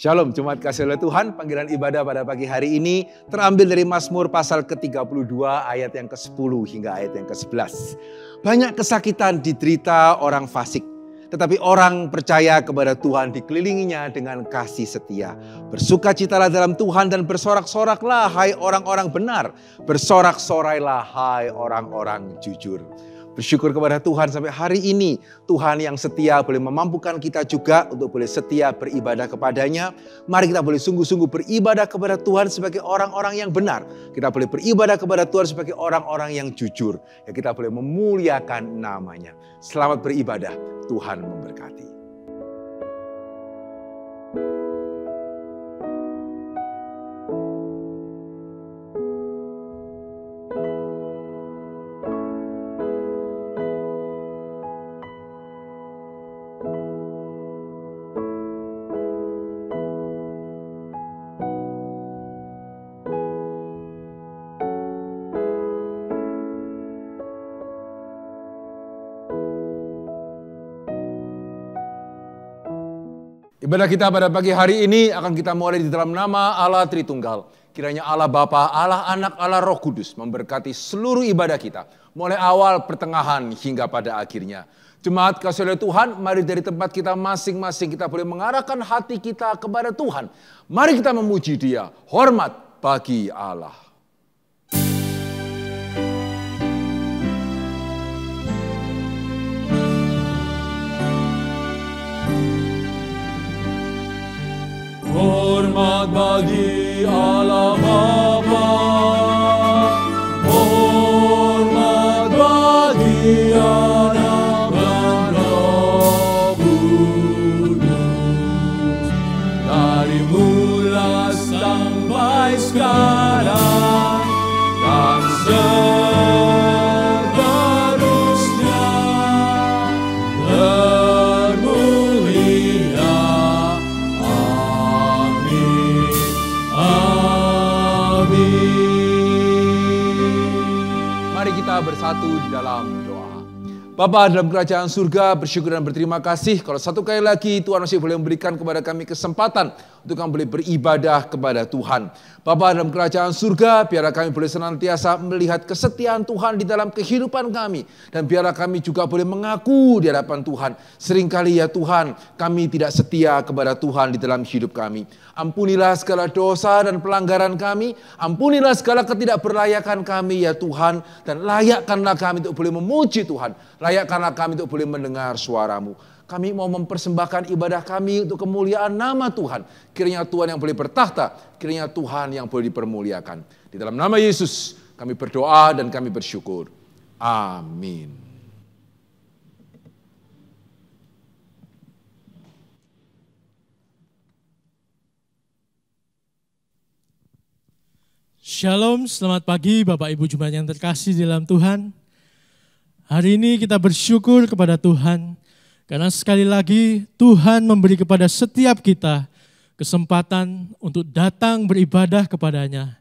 Shalom, Jemaat kasih oleh Tuhan. Panggilan ibadah pada pagi hari ini terambil dari Mazmur pasal ke-32 ayat yang ke-10 hingga ayat yang ke-11. Banyak kesakitan diderita orang fasik, tetapi orang percaya kepada Tuhan dikelilinginya dengan kasih setia. Bersukacitalah dalam Tuhan dan bersorak-soraklah hai orang-orang benar. Bersorak-sorailah hai orang-orang jujur. Bersyukur kepada Tuhan sampai hari ini Tuhan yang setia boleh memampukan kita juga untuk boleh setia beribadah kepadanya. Mari kita boleh sungguh-sungguh beribadah kepada Tuhan sebagai orang-orang yang benar. Kita boleh beribadah kepada Tuhan sebagai orang-orang yang jujur. Ya, kita boleh memuliakan namanya. Selamat beribadah, Tuhan memberkati. Ibadah kita pada pagi hari ini akan kita mulai di dalam nama Allah Tritunggal. Kiranya Allah Bapa, Allah Anak, Allah Roh Kudus memberkati seluruh ibadah kita. Mulai awal, pertengahan, hingga pada akhirnya. Jemaat kasih oleh Tuhan, mari dari tempat kita masing-masing kita boleh mengarahkan hati kita kepada Tuhan. Mari kita memuji Dia. Hormat bagi Allah. Hormat bagi Allah Bapa, hormat bagi Anak dan Roh Kudus, dari mula sampai sekarang dan seterusnya. Bersatu di dalam doa. Bapa dalam kerajaan surga, bersyukur dan berterima kasih kalau satu kali lagi Tuhan masih boleh memberikan kepada kami kesempatan untuk kami boleh beribadah kepada Tuhan. Bapa dalam kerajaan surga, biarlah kami boleh senantiasa melihat kesetiaan Tuhan di dalam kehidupan kami. Dan biarlah kami juga boleh mengaku di hadapan Tuhan. Seringkali ya Tuhan, kami tidak setia kepada Tuhan di dalam hidup kami. Ampunilah segala dosa dan pelanggaran kami. Ampunilah segala ketidakberlayakan kami ya Tuhan. Dan layakkanlah kami untuk boleh memuji Tuhan. Layakkanlah kami untuk boleh mendengar suara-Mu. Kami mau mempersembahkan ibadah kami untuk kemuliaan nama Tuhan. Kiranya Tuhan yang boleh bertahta. Kiranya Tuhan yang boleh dipermuliakan. Di dalam nama Yesus kami berdoa dan kami bersyukur. Amin. Shalom, selamat pagi Bapak Ibu Jemaat yang terkasih di dalam Tuhan. Hari ini kita bersyukur kepada Tuhan. Karena sekali lagi Tuhan memberi kepada setiap kita kesempatan untuk datang beribadah kepadanya.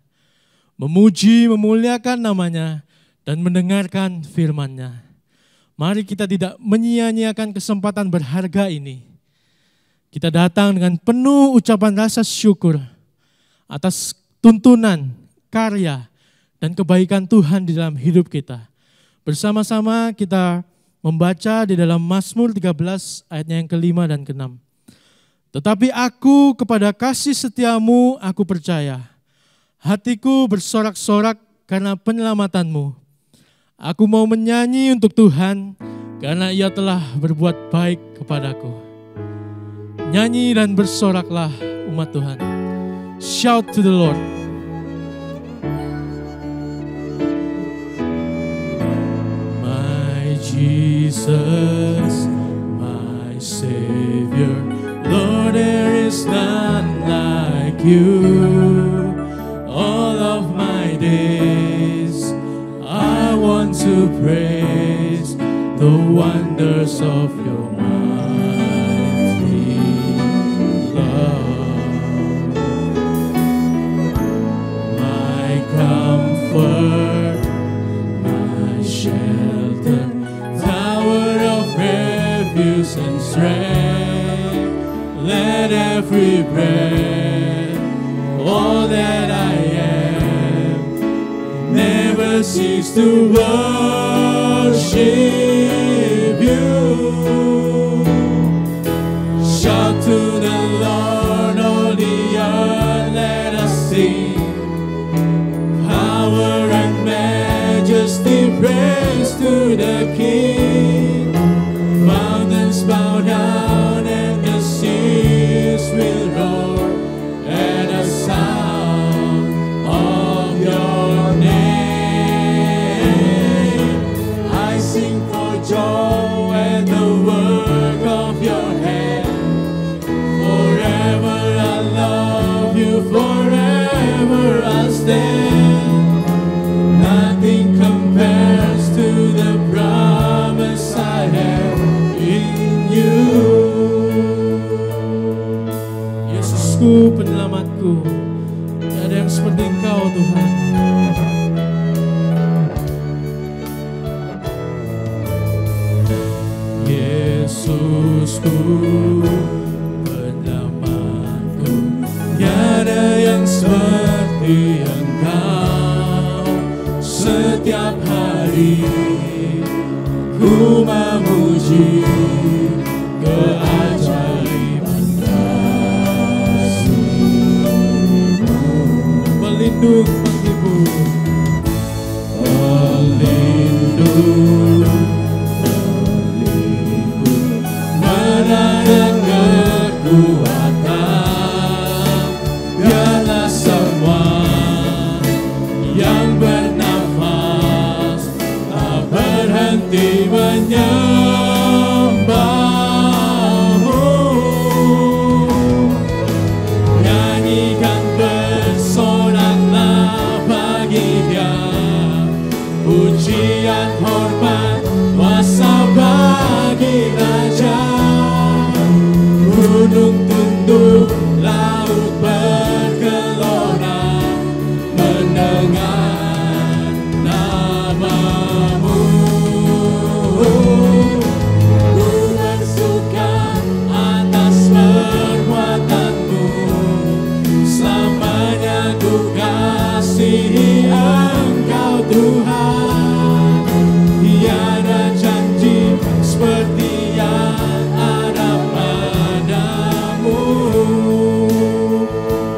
Memuji, memuliakan namanya dan mendengarkan firman-Nya. Mari kita tidak menyia-nyiakan kesempatan berharga ini. Kita datang dengan penuh ucapan rasa syukur atas tuntunan, karya, dan kebaikan Tuhan di dalam hidup kita. Bersama-sama kita membaca di dalam Mazmur 13 ayatnya yang ke-5 dan ke-6. Tetapi aku kepada kasih setiamu aku percaya. Hatiku bersorak-sorak karena penyelamatanmu. Aku mau menyanyi untuk Tuhan karena Ia telah berbuat baik kepadaku. Nyanyi dan bersoraklah umat Tuhan. Shout to the Lord. Jesus, my Savior, Lord, there is none like you. All of my days, I want to praise the wonders of your mighty love. My comfort, my shelter, and strength, let every breath seeks to worship you. Shout to the Lord, all the earth, let us sing. Power and majesty, praise to the King. Mountains bow down and the seas will roar at the sound of your name. I sing for joy at the work of your hand. Forever I love you, forever I'll stand. Nothing compares to the promise I have in you. Yesusku, penyelamatku, tidak ada yang seperti Engkau Tuhan. Yesusku, penyelamatku, tiada yang seperti Engkau. Setiap hari ku memuji keajaiban kasih-Mu. Pelindung, penghibur, Pelindung, menang dan kekuatan. Biarlah semua yang bernafas tak berhenti menyembah-Mu. Nyanyikan bersoraklah bagi Dia, pujian, hormat, kuasa bagi Raja. Gunung tunduk, laut bergelora mendengar nama-Mu. Ku bersuka atas perbuatan-Mu, selamanya ku kasihi Engkau Tuhan. Tiada janji seperti yang ada padamu.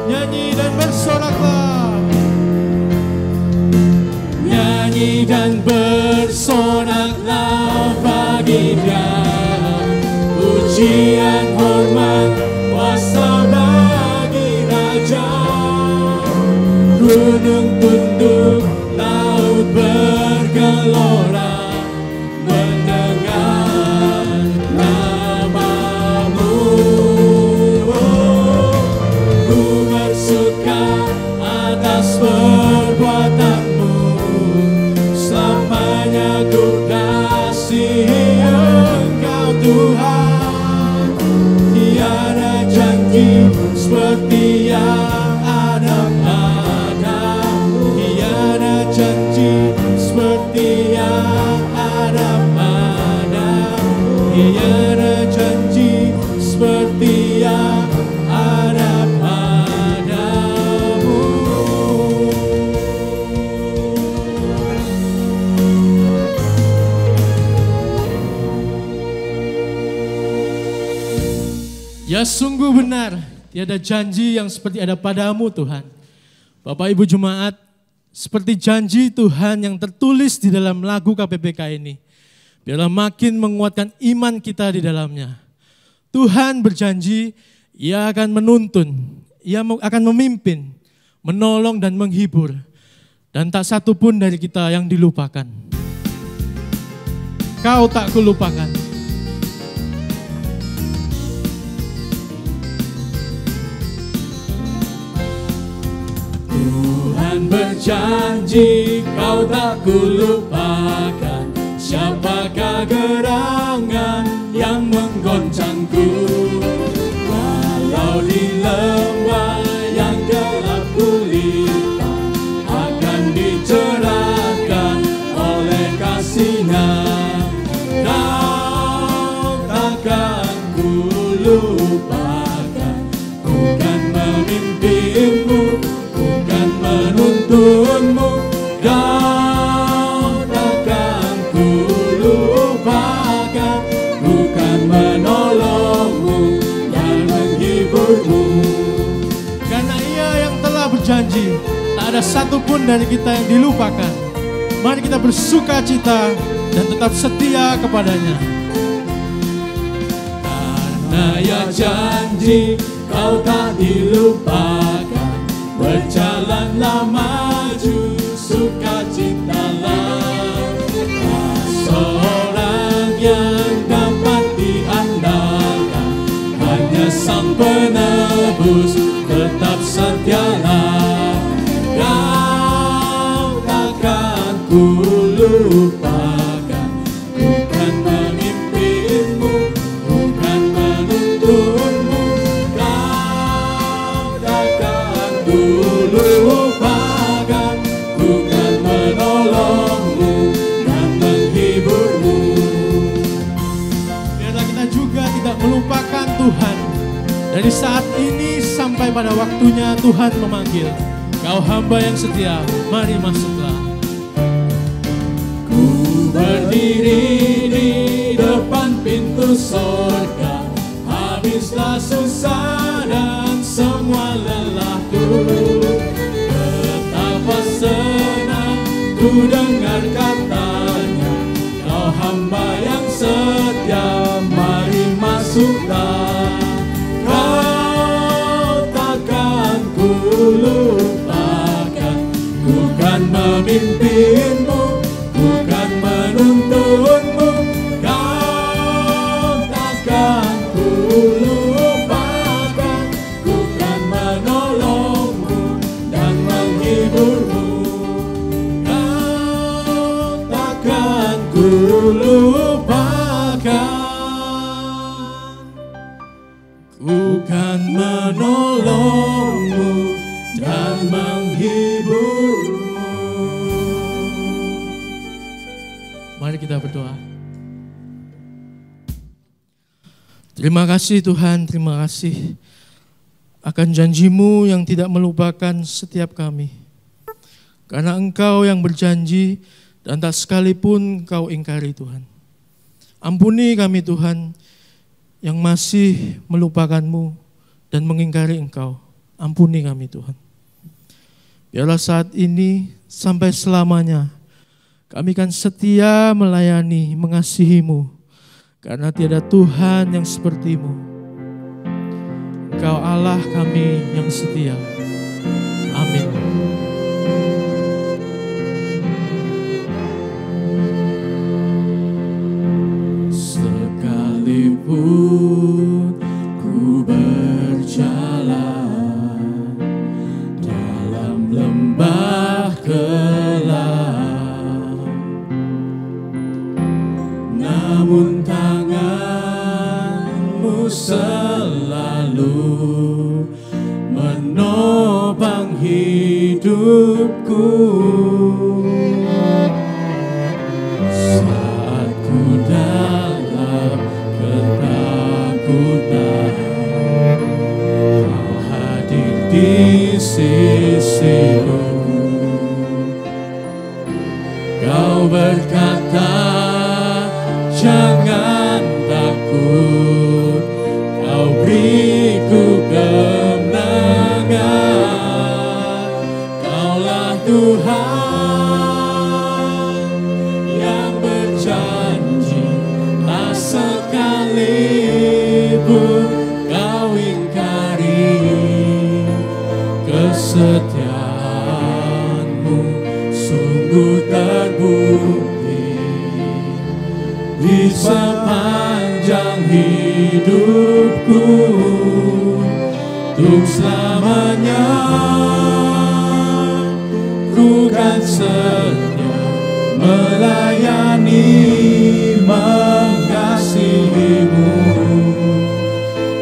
nyanyi dan bersoraklah. Nyanyi dan bersoraklah bagi Dia, pujian, hormat, kuasa bagi Raja. Gunung tunduk, laut bergelora mendengar nama-Mu. Ku bersuka atas perbuatan-Mu, selamanya ku kasihi Engkau Tuhan. Tiada janji seperti yang ada padamu. Tiada janji seperti yang ada padamu. Tiada janji seperti yang ada padamu. Ya sungguh benar, tiada janji yang seperti ada padamu Tuhan. Bapak Ibu Jemaat, seperti janji Tuhan yang tertulis di dalam lagu KPPK ini, biarlah makin menguatkan iman kita di dalamnya. Tuhan berjanji, Ia akan menuntun, Ia akan memimpin, menolong dan menghibur. Dan tak satu pun dari kita yang dilupakan. Kau tak kulupakan. Tuhan berjanji, Kau tak kulupakan. Siapakah gerangan yang menggoncangku? Walau di lembah yang gelap gulita, akan dicerahkan oleh kasih-Nya. Kau takkan kulupakan. Ku kan memimpinmu, ku kan menuntunmu. Kau satupun dari kita yang dilupakan. Mari kita bersuka cita dan tetap setia kepadanya. Karena ya janji kau tak dilupakan, berjalanlah maju, sukacitalah. Tak seorang yang dapat diandalkan, hanya Sang Penebus, tetap setialah. Kau takkan ku lupakan, bukan memimpinmu, bukan menuntunmu. Kau takkan ku lupakan, bukan menolongmu dan menghiburmu. Biarlah kita juga tidak melupakan Tuhan. Dari saat ini sampai pada waktunya Tuhan memanggil, kau hamba yang setia, mari masuklah. Ku berdiri di depan pintu sorga, habislah susah dan semua lelahku. Betapa senang ku dengar katanya, kau hamba yang setia, mari masuklah. Kau takkan ku lupakan, bukan memimpinmu, bukan menuntunmu. Kau takkan ku lupakan, bukan menolongmu dan menghiburmu. Kau takkan ku lupakan, bukan menolongmu dan menghiburmu. Mari kita berdoa. Terima kasih Tuhan, terima kasih akan janji-Mu yang tidak melupakan setiap kami. Karena Engkau yang berjanji dan tak sekalipun Kau ingkari Tuhan. Ampuni kami Tuhan yang masih melupakan-Mu dan mengingkari Engkau. Ampuni kami Tuhan. Biarlah saat ini sampai selamanya kami kan setia melayani, mengasihi-Mu. Karena tiada Tuhan yang seperti-Mu. Engkau Allah kami yang setia. Amin. Sekalipun ku berjalan dalam lembah gelap, namun tangan-Mu selalu menopang hidupku. Saat ku dalam ketakutan, Kau hadir di sisiku. Kau berkata, jangan takut, Kau beriku kemenangan. Kaulah Tuhan yang berjanji, tak sekalipun Kau ingkari. Kesetiaan-Mu sungguh terbukti di sepanjang hidupku. Untuk selamanya ku kan setia melayani, mengasihi-Mu.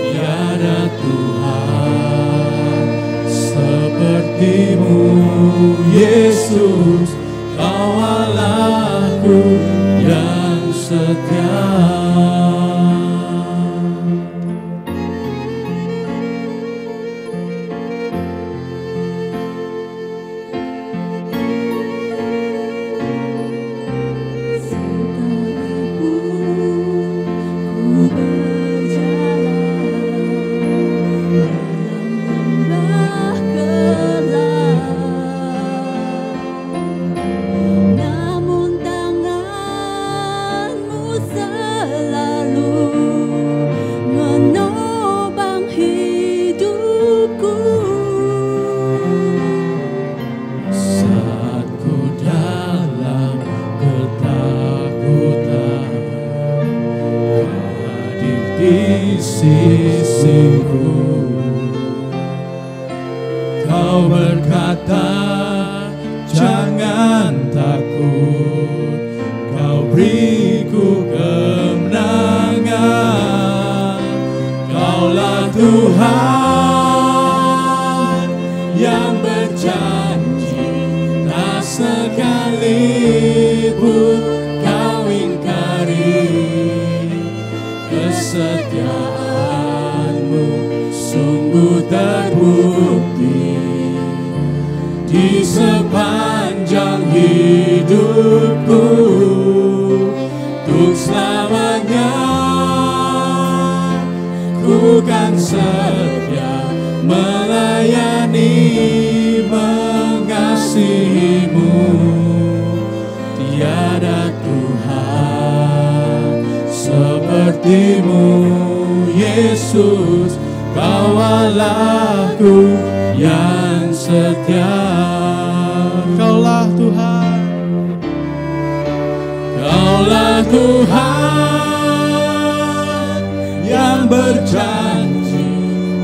Tiada Tuhan seperti-Mu, Yesus, Kau Allahku yang setia. sisiku. Kau berkata, jangan takut, Kau beriku kemenangan. Kaulah Tuhan yang berjanji, tak sekalipun Kau ingkari. Kesetiaan-Mu sungguh terbukti di sepanjang hidupku. Untuk selamanya ku kan setia melayani, mengasihi-Mu. Tiada Tuhan seperti-Mu, Yesus. Kau Allahku yang setia. Kaulah Tuhan, Kaulah Tuhan yang berjanji,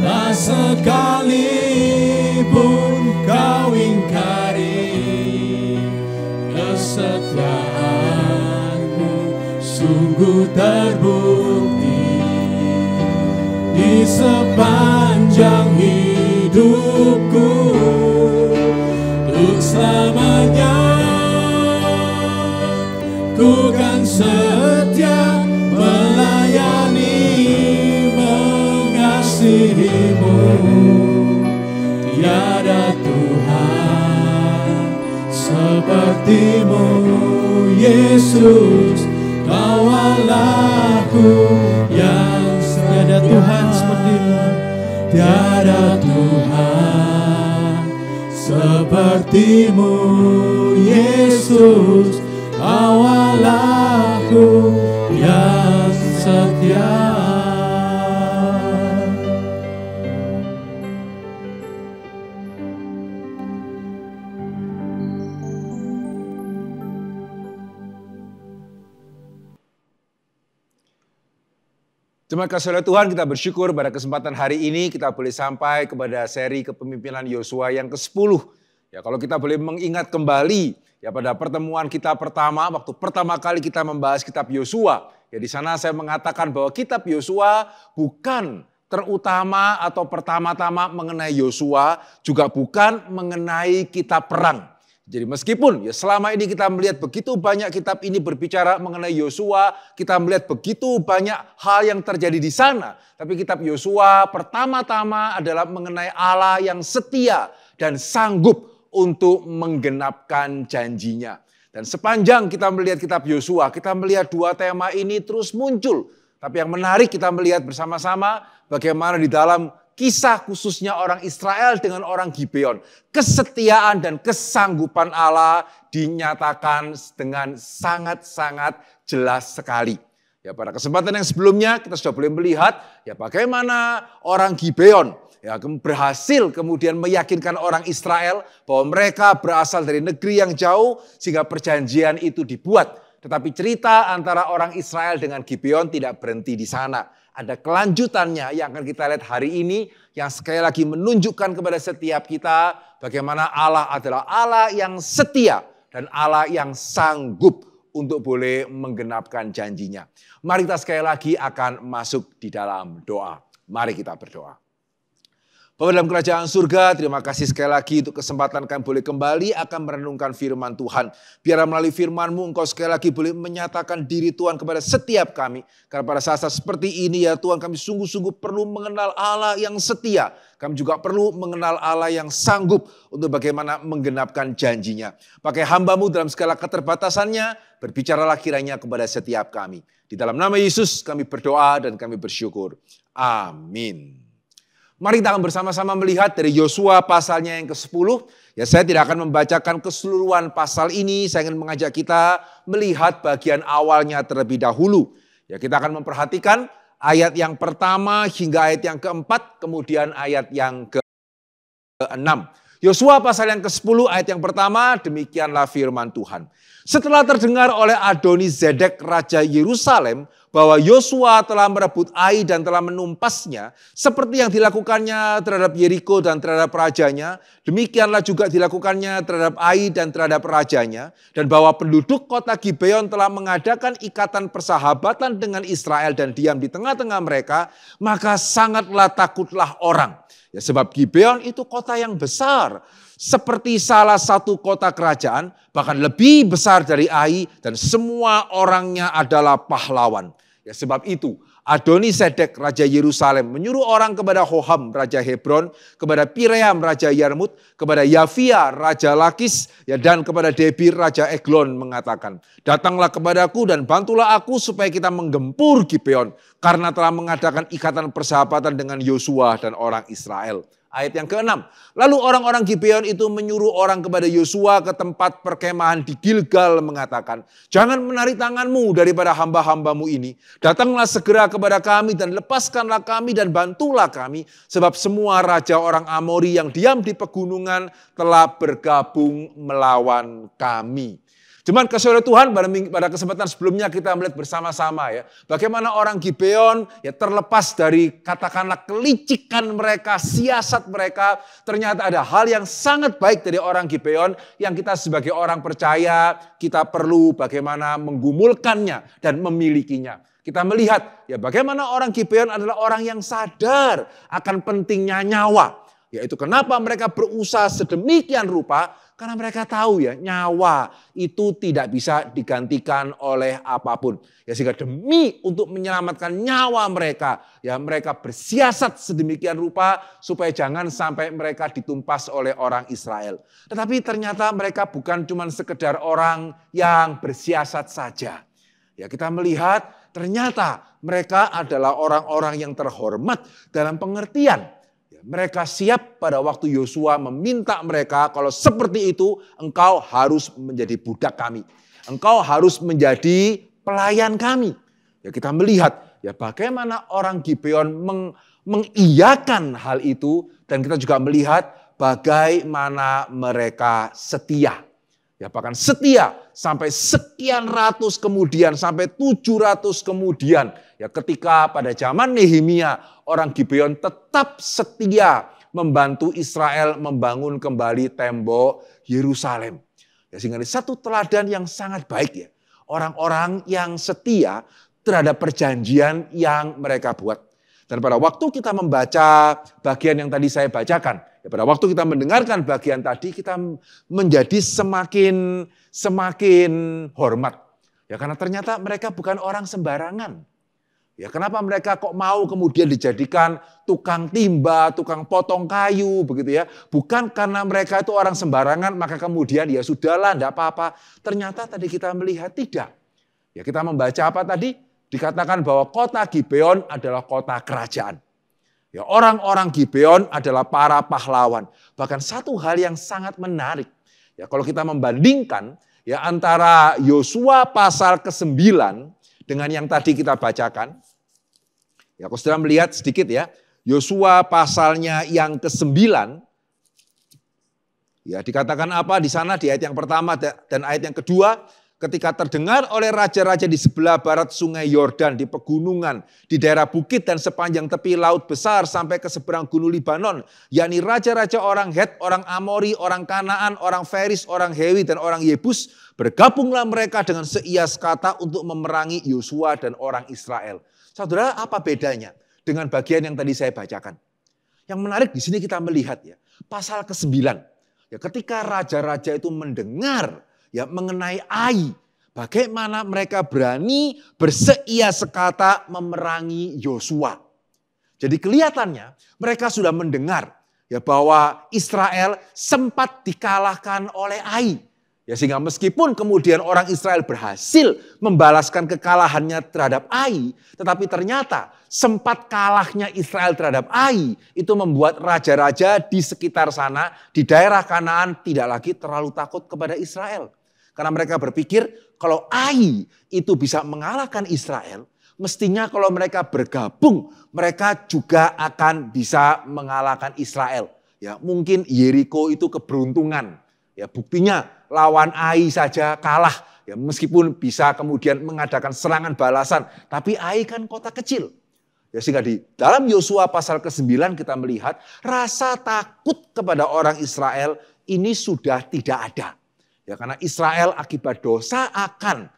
tak sekalipun Kau ingkari. Kesetiaan-Mu sungguh terbukti di sepanjang hidupku. Untuk selamanya ku kan setia melayani, mengasihi-Mu. Tiada Tuhan seperti-Mu, Yesus. Kau Allahku yang tiada Tuhan seperti-Mu. Tiada Tuhan seperti-Mu, Yesus. Kau Allahku yang setia. Terima kasih oleh Tuhan, kita bersyukur pada kesempatan hari ini kita boleh sampai kepada seri kepemimpinan Yosua yang ke-10. Ya, kalau kita boleh mengingat kembali ya pada pertemuan kita pertama, waktu pertama kali kita membahas kitab Yosua, ya di sana saya mengatakan bahwa kitab Yosua bukan terutama atau pertama-tama mengenai Yosua, juga bukan mengenai kitab perang. Jadi meskipun ya selama ini kita melihat begitu banyak kitab ini berbicara mengenai Yosua, kita melihat begitu banyak hal yang terjadi di sana. Tapi kitab Yosua pertama-tama adalah mengenai Allah yang setia dan sanggup untuk menggenapkan janjinya. Dan sepanjang kita melihat kitab Yosua, kita melihat dua tema ini terus muncul. Tapi yang menarik kita melihat bersama-sama bagaimana di dalam kisah khususnya orang Israel dengan orang Gibeon. Kesetiaan dan kesanggupan Allah dinyatakan dengan sangat-sangat jelas sekali. Ya, pada kesempatan yang sebelumnya kita sudah boleh melihat ya bagaimana orang Gibeon ya berhasil kemudian meyakinkan orang Israel bahwa mereka berasal dari negeri yang jauh sehingga perjanjian itu dibuat. Tetapi cerita antara orang Israel dengan Gibeon tidak berhenti di sana. Ada kelanjutannya yang akan kita lihat hari ini yang sekali lagi menunjukkan kepada setiap kita bagaimana Allah adalah Allah yang setia dan Allah yang sanggup untuk boleh menggenapkan janjinya. Mari kita sekali lagi akan masuk di dalam doa. Mari kita berdoa. Bapa dalam kerajaan surga, terima kasih sekali lagi untuk kesempatan kami boleh kembali akan merenungkan firman Tuhan. Biar melalui firman-Mu Engkau sekali lagi boleh menyatakan diri Tuhan kepada setiap kami. Karena pada saat-saat seperti ini ya Tuhan, kami sungguh-sungguh perlu mengenal Allah yang setia. Kami juga perlu mengenal Allah yang sanggup untuk bagaimana menggenapkan janjinya. Pakai hamba-Mu dalam segala keterbatasannya, berbicaralah kiranya kepada setiap kami. Di dalam nama Yesus kami berdoa dan kami bersyukur. Amin. Mari kita akan bersama-sama melihat dari Yosua pasalnya yang ke-10. Ya, saya tidak akan membacakan keseluruhan pasal ini. Saya ingin mengajak kita melihat bagian awalnya terlebih dahulu. Ya, kita akan memperhatikan ayat yang pertama hingga ayat yang keempat, kemudian ayat yang ke-6. Yosua pasal yang ke-10 ayat yang pertama, demikianlah firman Tuhan. Setelah terdengar oleh Adoni Zedek Raja Yerusalem bahwa Yosua telah merebut Ai dan telah menumpasnya, seperti yang dilakukannya terhadap Yeriko dan terhadap rajanya, demikianlah juga dilakukannya terhadap Ai dan terhadap rajanya, dan bahwa penduduk kota Gibeon telah mengadakan ikatan persahabatan dengan Israel dan diam di tengah-tengah mereka, maka sangatlah takutlah orang. Ya, sebab Gibeon itu kota yang besar, seperti salah satu kota kerajaan, bahkan lebih besar dari Ai, dan semua orangnya adalah pahlawan. Ya, sebab itu Adoni-Sedek Raja Yerusalem menyuruh orang kepada Hoham Raja Hebron, kepada Piream Raja Yarmut, kepada Yafia Raja Lakis, ya, dan kepada Debir Raja Eglon mengatakan, datanglah kepadaku dan bantulah aku supaya kita menggempur Gibeon, karena telah mengadakan ikatan persahabatan dengan Yosua dan orang Israel. Ayat yang ke-6. Lalu orang-orang Gibeon itu menyuruh orang kepada Yosua ke tempat perkemahan di Gilgal mengatakan, jangan menarik tanganmu daripada hamba-hambamu ini. Datanglah segera kepada kami dan lepaskanlah kami dan bantulah kami. Sebab semua raja orang Amori yang diam di pegunungan telah bergabung melawan kami. Cuman kasih oleh Tuhan pada kesempatan sebelumnya kita melihat bersama-sama ya. Bagaimana orang Gibeon ya terlepas dari katakanlah kelicikan mereka, siasat mereka. Ternyata ada hal yang sangat baik dari orang Gibeon yang kita sebagai orang percaya kita perlu bagaimana menggumulkannya dan memilikinya. Kita melihat ya bagaimana orang Gibeon adalah orang yang sadar akan pentingnya nyawa. Yaitu kenapa mereka berusaha sedemikian rupa, karena mereka tahu ya nyawa itu tidak bisa digantikan oleh apapun. Ya sehingga demi untuk menyelamatkan nyawa mereka, ya mereka bersiasat sedemikian rupa supaya jangan sampai mereka ditumpas oleh orang Israel. Tetapi ternyata mereka bukan cuma sekedar orang yang bersiasat saja. Ya kita melihat ternyata mereka adalah orang-orang yang terhormat dalam pengertian. Mereka siap pada waktu Yosua meminta mereka, kalau seperti itu engkau harus menjadi budak kami. Engkau harus menjadi pelayan kami. Ya kita melihat ya bagaimana orang Gibeon mengiyakan hal itu. Dan kita juga melihat bagaimana mereka setia. Ya bahkan setia sampai sekian ratus kemudian, sampai 700 kemudian. Ya ketika pada zaman Nehemia orang Gibeon tetap setia membantu Israel membangun kembali tembok Yerusalem. Ya sehingga ini satu teladan yang sangat baik ya. Orang-orang yang setia terhadap perjanjian yang mereka buat. Dan pada waktu kita membaca bagian yang tadi saya bacakan, ya pada waktu kita mendengarkan bagian tadi kita menjadi semakin hormat. Ya karena ternyata mereka bukan orang sembarangan. Ya kenapa mereka kok mau kemudian dijadikan tukang timba, tukang potong kayu begitu ya. Bukan karena mereka itu orang sembarangan maka kemudian ya sudahlah enggak apa-apa. Ternyata tadi kita melihat tidak. Ya kita membaca apa tadi? Dikatakan bahwa kota Gibeon adalah kota kerajaan. Ya, orang-orang Gibeon adalah para pahlawan. Bahkan satu hal yang sangat menarik. Ya, kalau kita membandingkan ya antara Yosua pasal ke-9 dengan yang tadi kita bacakan. Ya, kalau saudara melihat sedikit ya. Yosua pasalnya yang ke-9. Ya, dikatakan apa di sana di ayat yang pertama dan ayat yang kedua. Ketika terdengar oleh raja-raja di sebelah barat sungai Yordan, di pegunungan, di daerah bukit dan sepanjang tepi laut besar sampai ke seberang gunung Libanon, yakni raja-raja orang Het, orang Amori, orang Kanaan, orang Feris, orang Hewi, dan orang Yebus, bergabunglah mereka dengan seias kata untuk memerangi Yosua dan orang Israel. Saudara, apa bedanya dengan bagian yang tadi saya bacakan? Yang menarik di sini kita melihat ya, pasal ke-9. Ya, ketika raja-raja itu mendengar ya mengenai Ai, bagaimana mereka berani berseia sekata memerangi Yosua. Jadi kelihatannya mereka sudah mendengar ya bahwa Israel sempat dikalahkan oleh Ai. Ya sehingga meskipun kemudian orang Israel berhasil membalaskan kekalahannya terhadap Ai, tetapi ternyata sempat kalahnya Israel terhadap Ai itu membuat raja-raja di sekitar sana di daerah Kanaan tidak lagi terlalu takut kepada Israel. Karena mereka berpikir kalau Ai itu bisa mengalahkan Israel, mestinya kalau mereka bergabung, mereka juga akan bisa mengalahkan Israel. Ya, mungkin Yeriko itu keberuntungan. Ya, buktinya lawan Ai saja kalah ya meskipun bisa kemudian mengadakan serangan balasan, tapi Ai kan kota kecil. Ya, sehingga di dalam Yosua pasal ke-9 kita melihat rasa takut kepada orang Israel ini sudah tidak ada. Ya, karena Israel akibat dosa akan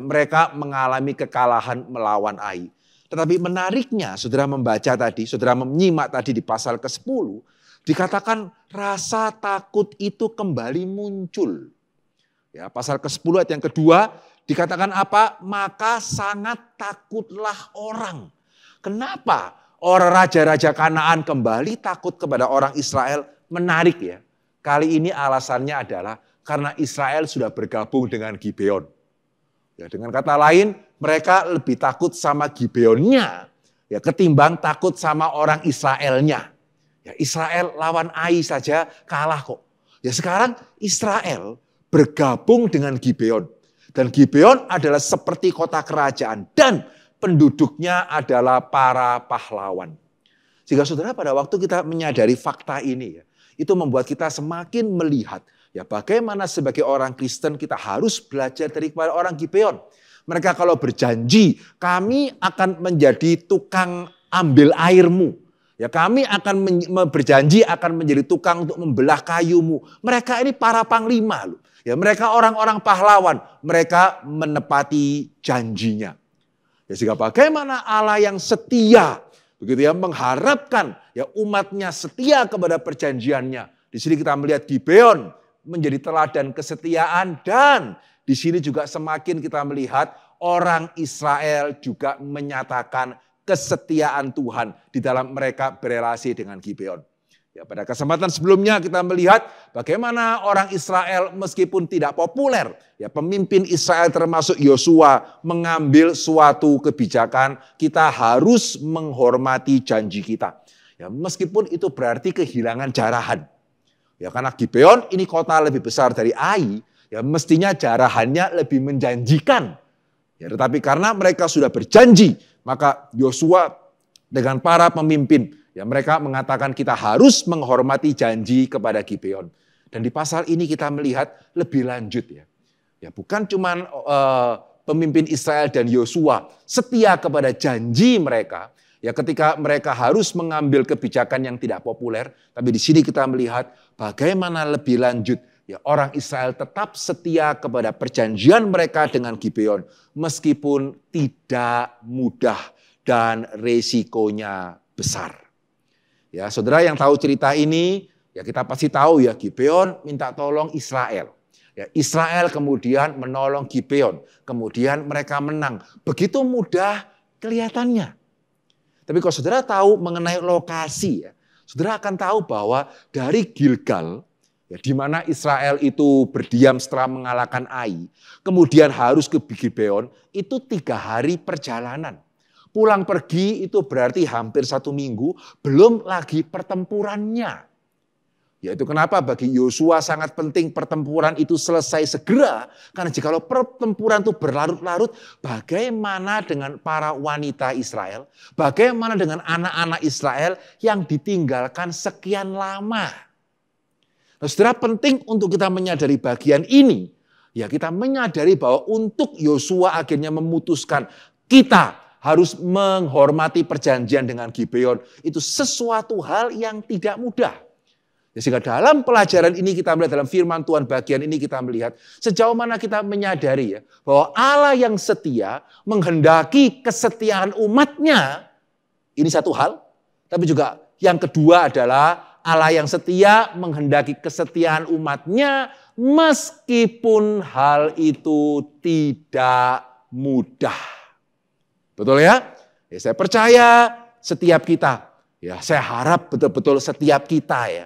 mereka mengalami kekalahan melawan Ai. Tetapi menariknya saudara membaca tadi, saudara menyimak tadi di pasal ke-10, dikatakan rasa takut itu kembali muncul. Ya, pasal ke-10 ayat yang kedua dikatakan apa? Maka sangat takutlah orang. Kenapa orang raja-raja Kanaan kembali takut kepada orang Israel? Menarik ya. Kali ini alasannya adalah karena Israel sudah bergabung dengan Gibeon. Ya, dengan kata lain, mereka lebih takut sama Gibeonnya ya, ketimbang takut sama orang Israelnya. Ya, Israel lawan Ai saja kalah kok. Ya, sekarang Israel bergabung dengan Gibeon. Dan Gibeon adalah seperti kota kerajaan dan penduduknya adalah para pahlawan. Sehingga saudara pada waktu kita menyadari fakta ini ya, itu membuat kita semakin melihat ya bagaimana sebagai orang Kristen kita harus belajar dari kepada orang Gibeon. Mereka kalau berjanji, kami akan menjadi tukang ambil airmu. Ya, kami akan berjanji akan menjadi tukang untuk membelah kayumu. Mereka ini para panglima loh. Ya, mereka orang-orang pahlawan. Mereka menepati janjinya. Ya, sehingga bagaimana Allah yang setia begitu ya mengharapkan ya umatnya setia kepada perjanjiannya. Di sini kita melihat Gibeon menjadi teladan kesetiaan dan di sini juga semakin kita melihat orang Israel juga menyatakan kesetiaan Tuhan di dalam mereka berelasi dengan Gibeon. Ya, pada kesempatan sebelumnya kita melihat bagaimana orang Israel meskipun tidak populer, ya pemimpin Israel termasuk Yosua mengambil suatu kebijakan, kita harus menghormati janji kita. Ya, meskipun itu berarti kehilangan jarahan. Ya, karena Gibeon ini kota lebih besar dari Ai, ya mestinya jarahannya lebih menjanjikan. Ya, tetapi karena mereka sudah berjanji, maka Yosua dengan para pemimpin ya mereka mengatakan kita harus menghormati janji kepada Gibeon. Dan di pasal ini kita melihat lebih lanjut ya. Ya bukan cuma pemimpin Israel dan Yosua setia kepada janji mereka. Ya ketika mereka harus mengambil kebijakan yang tidak populer. Tapi di sini kita melihat bagaimana lebih lanjut. Ya orang Israel tetap setia kepada perjanjian mereka dengan Gibeon. Meskipun tidak mudah dan resikonya besar. Ya, saudara yang tahu cerita ini, ya kita pasti tahu ya Gibeon minta tolong Israel. Ya, Israel kemudian menolong Gibeon, kemudian mereka menang. Begitu mudah kelihatannya. Tapi kalau saudara tahu mengenai lokasi, ya, saudara akan tahu bahwa dari Gilgal, ya, di mana Israel itu berdiam setelah mengalahkan Ai, kemudian harus ke Gibeon, itu 3 hari perjalanan. Pulang pergi itu berarti hampir 1 minggu, belum lagi pertempurannya. Yaitu kenapa bagi Yosua sangat penting pertempuran itu selesai segera. Karena jikalau pertempuran itu berlarut-larut, bagaimana dengan para wanita Israel? Bagaimana dengan anak-anak Israel yang ditinggalkan sekian lama? Nah, saudara penting untuk kita menyadari bagian ini. Ya kita menyadari bahwa untuk Yosua akhirnya memutuskan kita harus menghormati perjanjian dengan Gibeon. Itu sesuatu hal yang tidak mudah. Sehingga dalam pelajaran ini kita melihat, dalam firman Tuhan bagian ini kita melihat sejauh mana kita menyadari ya bahwa Allah yang setia menghendaki kesetiaan umatnya. Ini satu hal. Tapi juga yang kedua adalah Allah yang setia menghendaki kesetiaan umatnya meskipun hal itu tidak mudah. Betul ya? Ya saya percaya setiap kita, ya saya harap betul-betul setiap kita ya.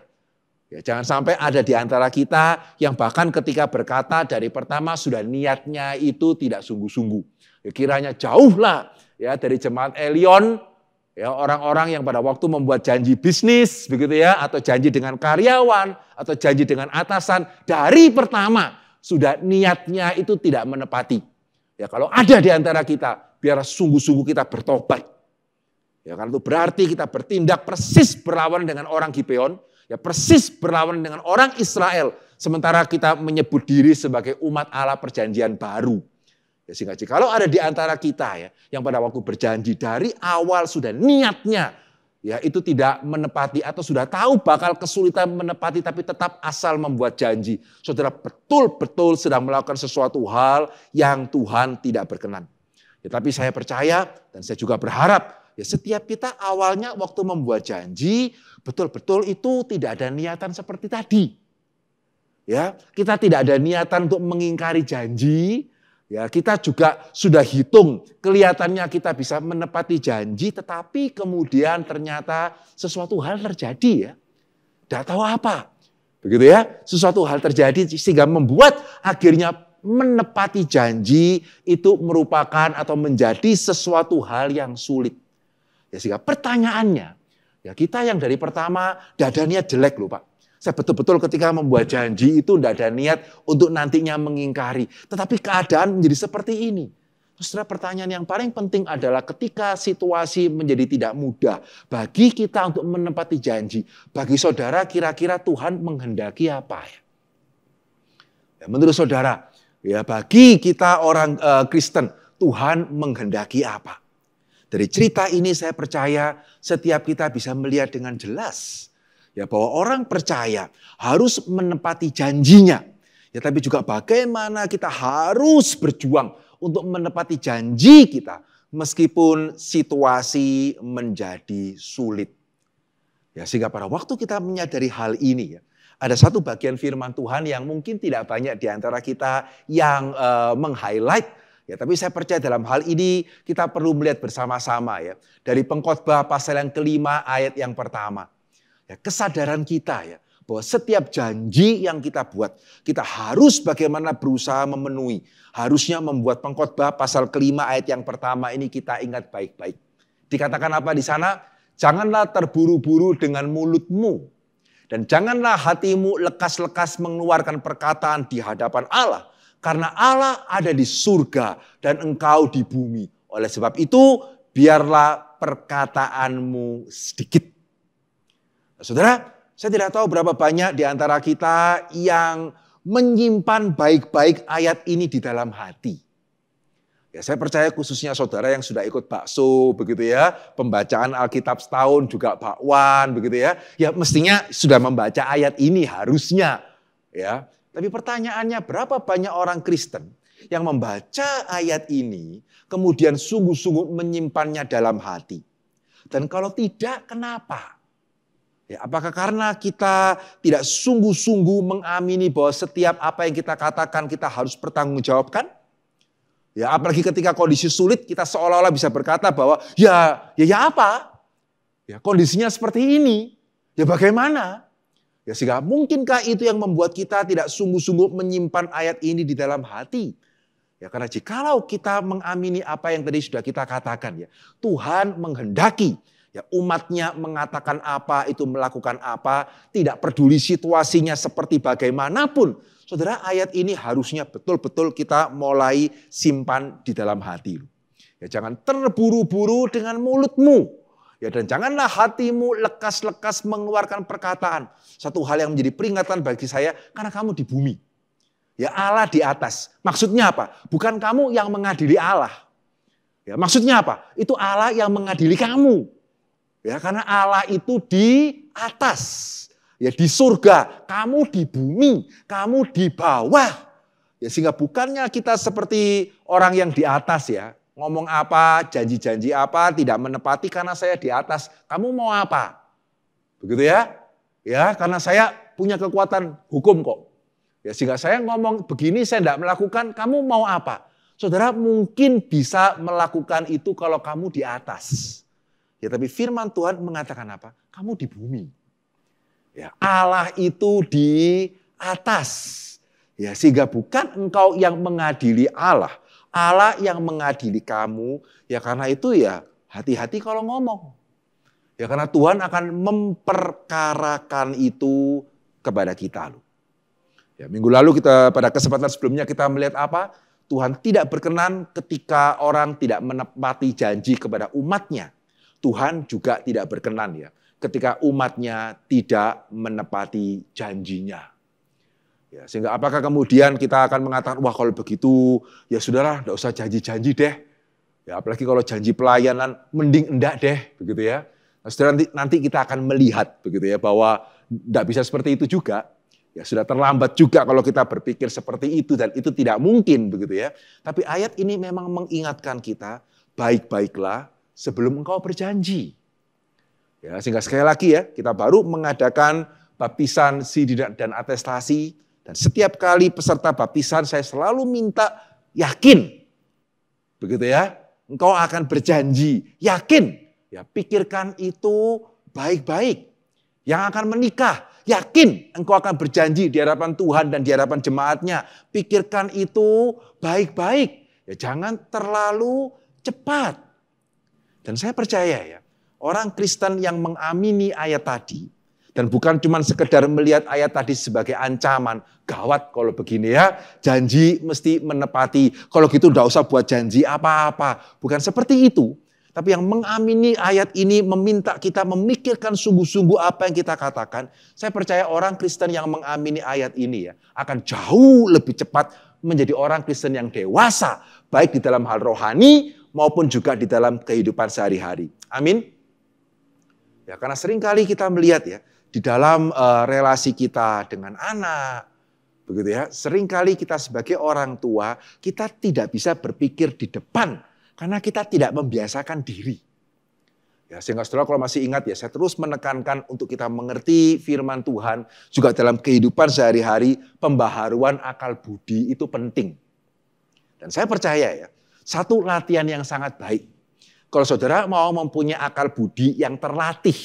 Ya jangan sampai ada di antara kita yang bahkan ketika berkata dari pertama sudah niatnya itu tidak sungguh-sungguh. Ya, kiranya jauhlah ya dari jemaat Elion, ya orang-orang yang pada waktu membuat janji bisnis begitu ya, atau janji dengan karyawan, atau janji dengan atasan dari pertama sudah niatnya itu tidak menepati. Ya kalau ada di antara kita, biar sungguh-sungguh kita bertobat. Ya karena itu berarti kita bertindak persis berlawanan dengan orang Gibeon, ya persis berlawanan dengan orang Israel Sementara kita menyebut diri sebagai umat Allah perjanjian baru. Ya, sehingga kalau ada di antara kita ya, yang pada waktu berjanji dari awal sudah niatnya ya itu tidak menepati atau sudah tahu bakal kesulitan menepati tapi tetap asal membuat janji. Saudara betul-betul sedang melakukan sesuatu hal yang Tuhan tidak berkenan. Ya, tapi saya percaya dan saya juga berharap ya setiap kita awalnya waktu membuat janji betul-betul itu tidak ada niatan seperti tadi. Ya, kita tidak ada niatan untuk mengingkari janji. Ya, kita juga sudah hitung kelihatannya kita bisa menepati janji tetapi kemudian ternyata sesuatu hal terjadi ya. Tidak tahu apa. Begitu ya. Sesuatu hal terjadi sehingga membuat akhirnya menepati janji itu merupakan atau menjadi sesuatu hal yang sulit. Ya, sehingga pertanyaannya, ya kita yang dari pertama tidak ada niat jelek loh Pak. Saya betul-betul ketika membuat janji itu tidak ada niat untuk nantinya mengingkari. Tetapi keadaan menjadi seperti ini. Saudara, pertanyaan yang paling penting adalah ketika situasi menjadi tidak mudah bagi kita untuk menepati janji. Bagi saudara kira-kira Tuhan menghendaki apa ya? Ya, menurut saudara, ya bagi kita orang Kristen, Tuhan menghendaki apa? Dari cerita ini saya percaya setiap kita bisa melihat dengan jelas. Ya, bahwa orang percaya harus menepati janjinya. Ya, tapi juga bagaimana kita harus berjuang untuk menepati janji kita meskipun situasi menjadi sulit. Ya, sehingga pada waktu kita menyadari hal ini ya, ada satu bagian firman Tuhan yang mungkin tidak banyak di antara kita yang meng-highlight. Ya, tapi saya percaya dalam hal ini kita perlu melihat bersama-sama ya. Dari Pengkhotbah pasal yang kelima ayat yang pertama. Ya, kesadaran kita ya bahwa setiap janji yang kita buat kita harus bagaimana berusaha memenuhi. Harusnya membuat Pengkhotbah pasal kelima ayat yang pertama ini kita ingat baik-baik. Dikatakan apa di sana? Janganlah terburu-buru dengan mulutmu dan janganlah hatimu lekas-lekas mengeluarkan perkataan di hadapan Allah karena Allah ada di surga dan engkau di bumi. Oleh sebab itu biarlah perkataanmu sedikit. Saudara, saya tidak tahu berapa banyak di antara kita yang menyimpan baik-baik ayat ini di dalam hati. Ya, saya percaya khususnya saudara yang sudah ikut bakso begitu ya, pembacaan Alkitab setahun juga bakwan begitu ya. Ya mestinya sudah membaca ayat ini harusnya ya. Tapi pertanyaannya berapa banyak orang Kristen yang membaca ayat ini kemudian sungguh-sungguh menyimpannya dalam hati. Dan kalau tidak, kenapa? Ya, apakah karena kita tidak sungguh-sungguh mengamini bahwa setiap apa yang kita katakan kita harus bertanggungjawabkan? Ya, apalagi ketika kondisi sulit kita seolah-olah bisa berkata bahwa ya apa? Ya, kondisinya seperti ini. Ya bagaimana? Ya, sehingga mungkinkah itu yang membuat kita tidak sungguh-sungguh menyimpan ayat ini di dalam hati? Ya, karena jikalau kita mengamini apa yang tadi sudah kita katakan ya, Tuhan menghendaki ya, umatnya mengatakan apa, itu melakukan apa, tidak peduli situasinya seperti bagaimanapun. Saudara, ayat ini harusnya betul-betul kita mulai simpan di dalam hati. Ya, jangan terburu-buru dengan mulutmu. Ya, dan janganlah hatimu lekas-lekas mengeluarkan perkataan. Satu hal yang menjadi peringatan bagi saya, karena kamu di bumi. Ya, Allah di atas. Maksudnya apa? Bukan kamu yang mengadili Allah. Ya, maksudnya apa? Itu Allah yang mengadili kamu. Ya, karena Allah itu di atas, ya di surga, kamu di bumi, kamu di bawah. Ya, sehingga bukannya kita seperti orang yang di atas ya, ngomong apa, janji-janji apa, tidak menepati karena saya di atas. Kamu mau apa? Begitu ya? Ya, karena saya punya kekuatan hukum kok. Ya, sehingga saya ngomong begini saya tidak melakukan, kamu mau apa? Saudara mungkin bisa melakukan itu kalau kamu di atas. Ya, tapi firman Tuhan mengatakan apa? Kamu di bumi. Ya, Allah itu di atas. Ya, sehingga bukan engkau yang mengadili Allah. Allah yang mengadili kamu. Ya, karena itu ya hati-hati kalau ngomong. Ya, karena Tuhan akan memperkarakan itu kepada kita. Ya, minggu lalu kita pada kesempatan sebelumnya kita melihat apa? Tuhan tidak berkenan ketika orang tidak menepati janji kepada umatnya. Tuhan juga tidak berkenan ya ketika umatnya tidak menepati janjinya. Ya, sehingga apakah kemudian kita akan mengatakan, wah kalau begitu ya sudahlah, enggak usah janji-janji deh. Ya, apalagi kalau janji pelayanan, mending enggak deh, begitu ya. Nah, saudara, nanti kita akan melihat begitu ya bahwa enggak bisa seperti itu juga. Ya sudah terlambat juga kalau kita berpikir seperti itu dan itu tidak mungkin begitu ya. Tapi ayat ini memang mengingatkan kita, baik-baiklah sebelum engkau berjanji. Ya, sehingga sekali lagi ya, kita baru mengadakan baptisan, sidi dan atestasi. Dan setiap kali peserta baptisan saya selalu minta yakin. Begitu ya, engkau akan berjanji, yakin. Ya, pikirkan itu baik-baik. Yang akan menikah, yakin engkau akan berjanji di hadapan Tuhan dan di hadapan jemaatnya. Pikirkan itu baik-baik. Ya, jangan terlalu cepat. Dan saya percaya ya, orang Kristen yang mengamini ayat tadi, dan bukan cuma sekedar melihat ayat tadi sebagai ancaman, gawat kalau begini ya, janji mesti menepati. Kalau gitu enggak usah buat janji apa-apa. Bukan seperti itu. Tapi yang mengamini ayat ini meminta kita memikirkan sungguh-sungguh apa yang kita katakan. Saya percaya orang Kristen yang mengamini ayat ini ya, akan jauh lebih cepat menjadi orang Kristen yang dewasa. Baik di dalam hal rohani maupun juga di dalam kehidupan sehari-hari. Amin. Ya, karena seringkali kita melihat ya, di dalam relasi kita dengan anak, begitu ya. Seringkali kita sebagai orang tua, kita tidak bisa berpikir di depan karena kita tidak membiasakan diri. Ya, sehingga saudara kalau masih ingat ya, saya terus menekankan untuk kita mengerti firman Tuhan juga dalam kehidupan sehari-hari, pembaharuan akal budi itu penting. Dan saya percaya ya, satu latihan yang sangat baik. Kalau saudara mau mempunyai akal budi yang terlatih,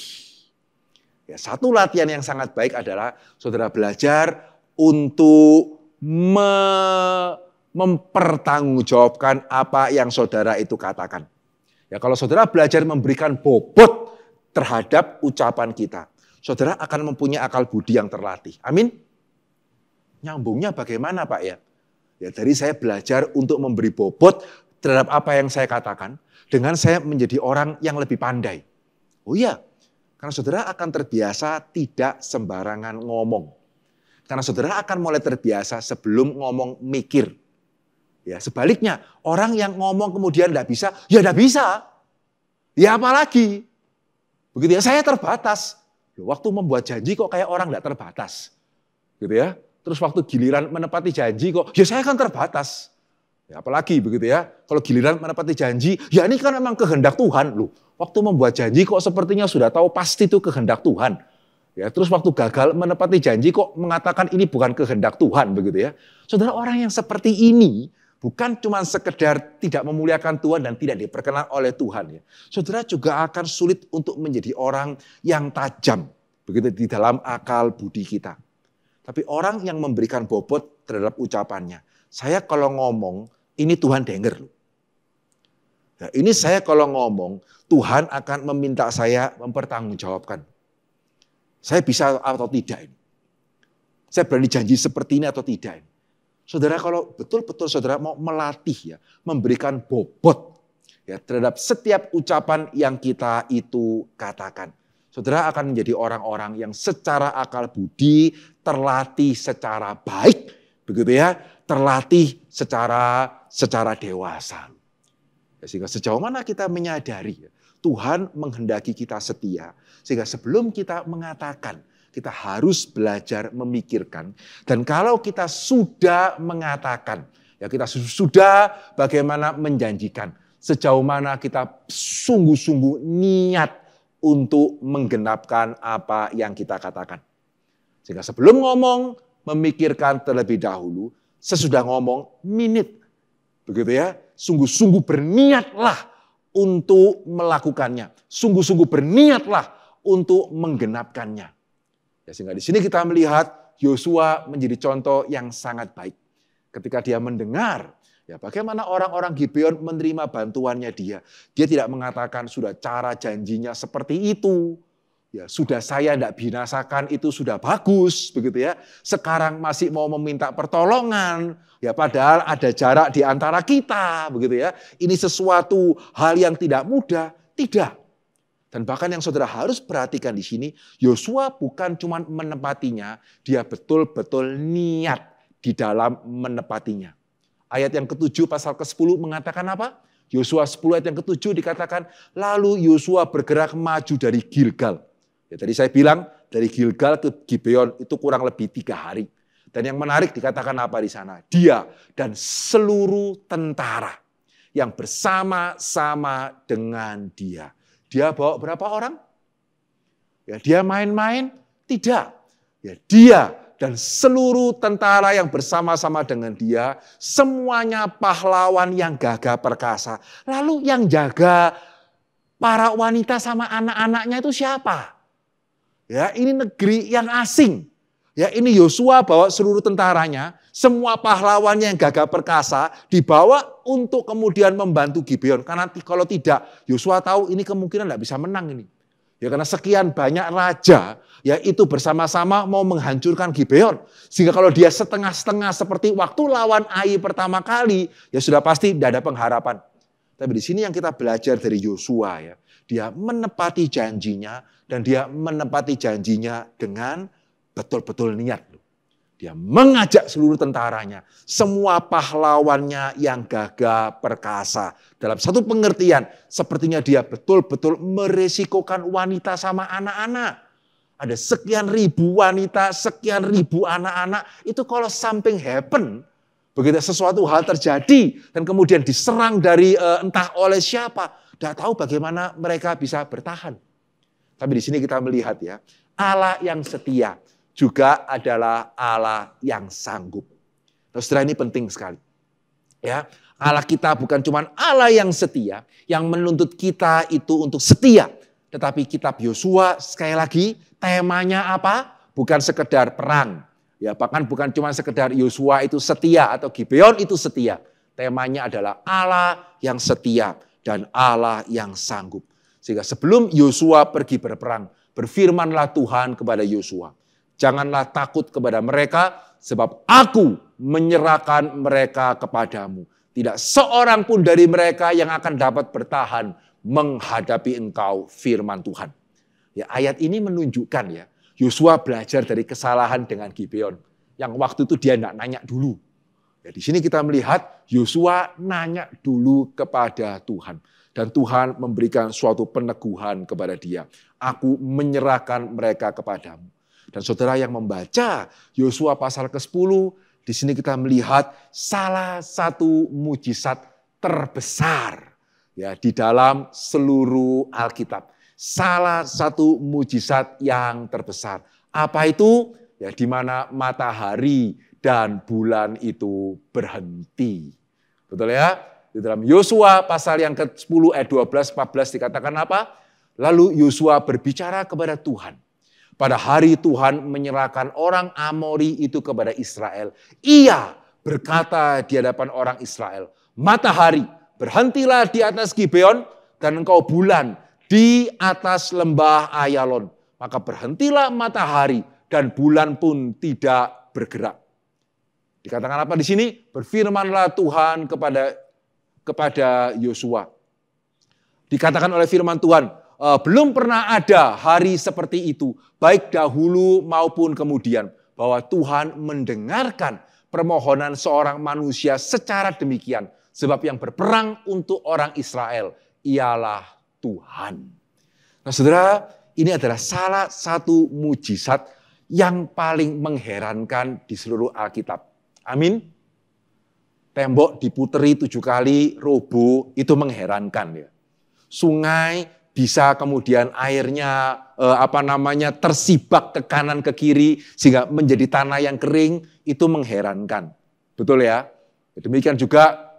ya, satu latihan yang sangat baik adalah saudara belajar untuk mempertanggungjawabkan apa yang saudara itu katakan. Ya, kalau saudara belajar memberikan bobot terhadap ucapan kita, saudara akan mempunyai akal budi yang terlatih. Amin. Nyambungnya bagaimana Pak ya? Ya, dari saya belajar untuk memberi bobot terhadap apa yang saya katakan, dengan saya menjadi orang yang lebih pandai. Oh iya, karena saudara akan terbiasa tidak sembarangan ngomong. Karena saudara akan mulai terbiasa sebelum ngomong mikir. Ya, sebaliknya, orang yang ngomong kemudian tidak bisa, ya tidak bisa. Ya apalagi. Begitu ya, saya terbatas. Waktu membuat janji kok kayak orang tidak terbatas. Gitu ya. Terus waktu giliran menepati janji kok, ya saya kan terbatas. Ya, apalagi begitu ya, kalau giliran menepati janji, ya ini kan memang kehendak Tuhan. Loh, waktu membuat janji kok sepertinya sudah tahu pasti itu kehendak Tuhan. Ya, terus waktu gagal menepati janji kok mengatakan ini bukan kehendak Tuhan begitu ya. Saudara, orang yang seperti ini bukan cuma sekedar tidak memuliakan Tuhan dan tidak diperkenan oleh Tuhan ya. Saudara juga akan sulit untuk menjadi orang yang tajam begitu di dalam akal budi kita. Tapi orang yang memberikan bobot terhadap ucapannya. Saya kalau ngomong, ini Tuhan denger loh. Nah, ini saya kalau ngomong, Tuhan akan meminta saya mempertanggungjawabkan. Saya bisa atau tidak ini. Saya berani janji seperti ini atau tidak ini. Saudara, kalau betul-betul saudara mau melatih ya, memberikan bobot ya terhadap setiap ucapan yang kita itu katakan. Saudara akan menjadi orang-orang yang secara akal budi terlatih secara baik, begitu ya, terlatih secara dewasa. Sehingga sejauh mana kita menyadari Tuhan menghendaki kita setia, sehingga sebelum kita mengatakan, kita harus belajar memikirkan. Dan kalau kita sudah mengatakan, ya kita sudah bagaimana menjanjikan, sejauh mana kita sungguh-sungguh niat untuk menggenapkan apa yang kita katakan. Sehingga sebelum ngomong, memikirkan terlebih dahulu, sesudah ngomong, minit. Begitu ya, sungguh-sungguh berniatlah untuk melakukannya. Sungguh-sungguh berniatlah untuk menggenapkannya. Ya, sehingga di sini kita melihat Yosua menjadi contoh yang sangat baik. Ketika dia mendengar, ya bagaimana orang-orang Gibeon menerima bantuannya dia. Dia tidak mengatakan sudah cara janjinya seperti itu. Ya sudah saya tidak binasakan itu sudah bagus begitu ya. Sekarang masih mau meminta pertolongan. Ya padahal ada jarak di antara kita begitu ya. Ini sesuatu hal yang tidak mudah. Tidak. Dan bahkan yang saudara harus perhatikan di sini, Yosua bukan cuma menepatinya, dia betul-betul niat di dalam menepatinya. Ayat yang ke-7 pasal ke-10 mengatakan apa? Yosua 10 ayat yang ke-7 dikatakan, lalu Yosua bergerak maju dari Gilgal. Ya, tadi saya bilang dari Gilgal ke Gibeon itu kurang lebih 3 hari. Dan yang menarik dikatakan apa di sana? Dia dan seluruh tentara yang bersama-sama dengan dia. Dia bawa berapa orang? Ya, dia main-main? Tidak. Ya, dia dan seluruh tentara yang bersama-sama dengan dia, semuanya pahlawan yang gagah perkasa. Lalu yang jaga para wanita sama anak-anaknya itu siapa? Ya, ini negeri yang asing. Ya, ini Yosua bawa seluruh tentaranya, semua pahlawannya yang gagah perkasa dibawa untuk kemudian membantu Gibeon. Karena kalau tidak, Yosua tahu ini kemungkinan tidak bisa menang ini. Ya, karena sekian banyak raja, ya itu bersama-sama mau menghancurkan Gibeon. Sehingga kalau dia setengah-setengah seperti waktu lawan Ai pertama kali, ya sudah pasti tidak ada pengharapan. Tapi di sini yang kita belajar dari Yosua, ya, dia menepati janjinya dan dia menepati janjinya dengan betul-betul niat. Dia mengajak seluruh tentaranya, semua pahlawannya yang gagah perkasa. Dalam satu pengertian, sepertinya dia betul-betul meresikokan wanita sama anak-anak. Ada sekian ribu wanita, sekian ribu anak-anak, itu kalau something happen, begitu sesuatu hal terjadi, dan kemudian diserang dari entah oleh siapa, tidak tahu bagaimana mereka bisa bertahan. Tapi di sini kita melihat ya, Allah yang setia juga adalah Allah yang sanggup. Nah, saudara, ini penting sekali. Ya, Allah kita bukan cuma Allah yang setia, yang menuntut kita itu untuk setia. Tetapi kitab Yosua sekali lagi temanya apa? Bukan sekedar perang. Ya, bahkan bukan cuma sekedar Yosua itu setia atau Gibeon itu setia. Temanya adalah Allah yang setia dan Allah yang sanggup. Sehingga sebelum Yosua pergi berperang, berfirmanlah Tuhan kepada Yosua, janganlah takut kepada mereka, sebab aku menyerahkan mereka kepadamu. Tidak seorang pun dari mereka yang akan dapat bertahan menghadapi engkau, firman Tuhan. Ya, ayat ini menunjukkan ya, Yosua belajar dari kesalahan dengan Gibeon. Yang waktu itu dia tidak nanya dulu. Ya, di sini kita melihat Yosua nanya dulu kepada Tuhan. Dan Tuhan memberikan suatu peneguhan kepada dia. Aku menyerahkan mereka kepadamu. Dan saudara yang membaca Yosua pasal ke-10, di sini kita melihat salah satu mujizat terbesar ya di dalam seluruh Alkitab. Salah satu mujizat yang terbesar. Apa itu? Ya, di mana matahari dan bulan itu berhenti. Betul ya? Di dalam Yosua pasal yang ke-10 ayat 12-14 dikatakan apa? Lalu Yosua berbicara kepada Tuhan. Pada hari Tuhan menyerahkan orang Amori itu kepada Israel. Ia berkata di hadapan orang Israel, matahari berhentilah di atas Gibeon dan engkau bulan di atas lembah Ayalon. Maka berhentilah matahari dan bulan pun tidak bergerak. Dikatakan apa di sini? Berfirmanlah Tuhan kepada Yosua. Dikatakan oleh firman Tuhan, belum pernah ada hari seperti itu, baik dahulu maupun kemudian, bahwa Tuhan mendengarkan permohonan seorang manusia secara demikian. Sebab yang berperang untuk orang Israel ialah Tuhan. Nah saudara, ini adalah salah satu mujizat yang paling mengherankan di seluruh Alkitab. Amin. Tembok diputeri 7 kali, roboh, itu mengherankan ya. Sungai bisa kemudian airnya tersibak ke kanan ke kiri sehingga menjadi tanah yang kering, itu mengherankan. Betul ya? Demikian juga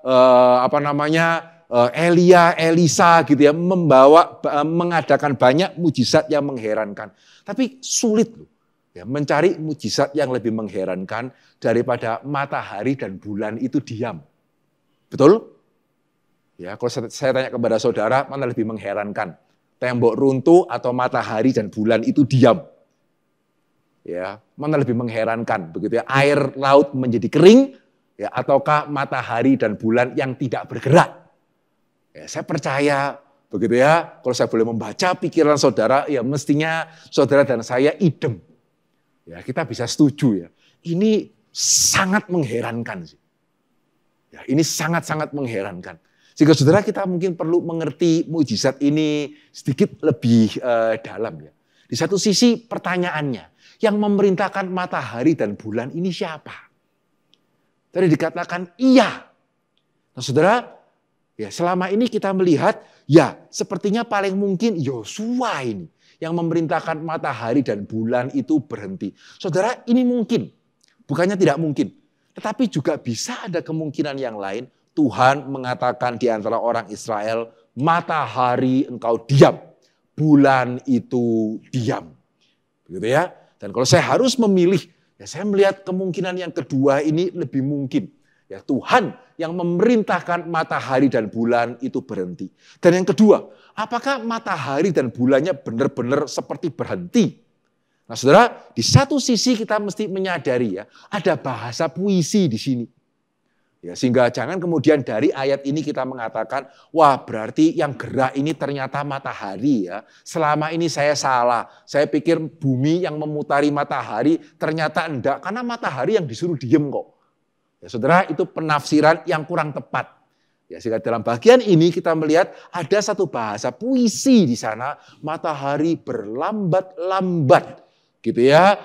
Elia, Elisa gitu ya, mengadakan banyak mujizat yang mengherankan. Tapi sulit loh ya, mencari mujizat yang lebih mengherankan daripada matahari dan bulan itu diam. Betul? Ya, kalau saya tanya kepada saudara, mana lebih mengherankan? Tembok runtuh atau matahari dan bulan itu diam? Ya, mana lebih mengherankan? Begitu ya, air laut menjadi kering, ya, ataukah matahari dan bulan yang tidak bergerak? Ya, saya percaya Begitu ya, kalau saya boleh membaca pikiran saudara, ya mestinya saudara dan saya idem. Ya, kita bisa setuju ya. Ini sangat mengherankan sih. Ya, ini sangat-sangat mengherankan. Sehingga saudara kita mungkin perlu mengerti mukjizat ini sedikit lebih dalam ya. Di satu sisi pertanyaannya, yang memerintahkan matahari dan bulan ini siapa? Tadi dikatakan iya. Nah saudara, ya selama ini kita melihat ya sepertinya paling mungkin Yosua ini yang memerintahkan matahari dan bulan itu berhenti. Saudara, ini mungkin, bukannya tidak mungkin. Tetapi juga bisa ada kemungkinan yang lain. Tuhan mengatakan di antara orang Israel, matahari engkau diam, bulan itu diam. Begitu ya. Dan kalau saya harus memilih, ya saya melihat kemungkinan yang kedua ini lebih mungkin. Ya, Tuhan yang memerintahkan matahari dan bulan itu berhenti. Dan yang kedua, apakah matahari dan bulannya benar-benar seperti berhenti? Nah saudara, di satu sisi kita mesti menyadari ya, ada bahasa puisi di sini. Ya, sehingga jangan kemudian dari ayat ini kita mengatakan, wah berarti yang gerak ini ternyata matahari ya. Selama ini saya salah, saya pikir bumi yang memutari matahari, ternyata enggak, karena matahari yang disuruh diem kok. Ya, saudara, itu penafsiran yang kurang tepat. Ya, sehingga dalam bagian ini kita melihat ada satu bahasa puisi di sana, matahari berlambat-lambat, gitu ya,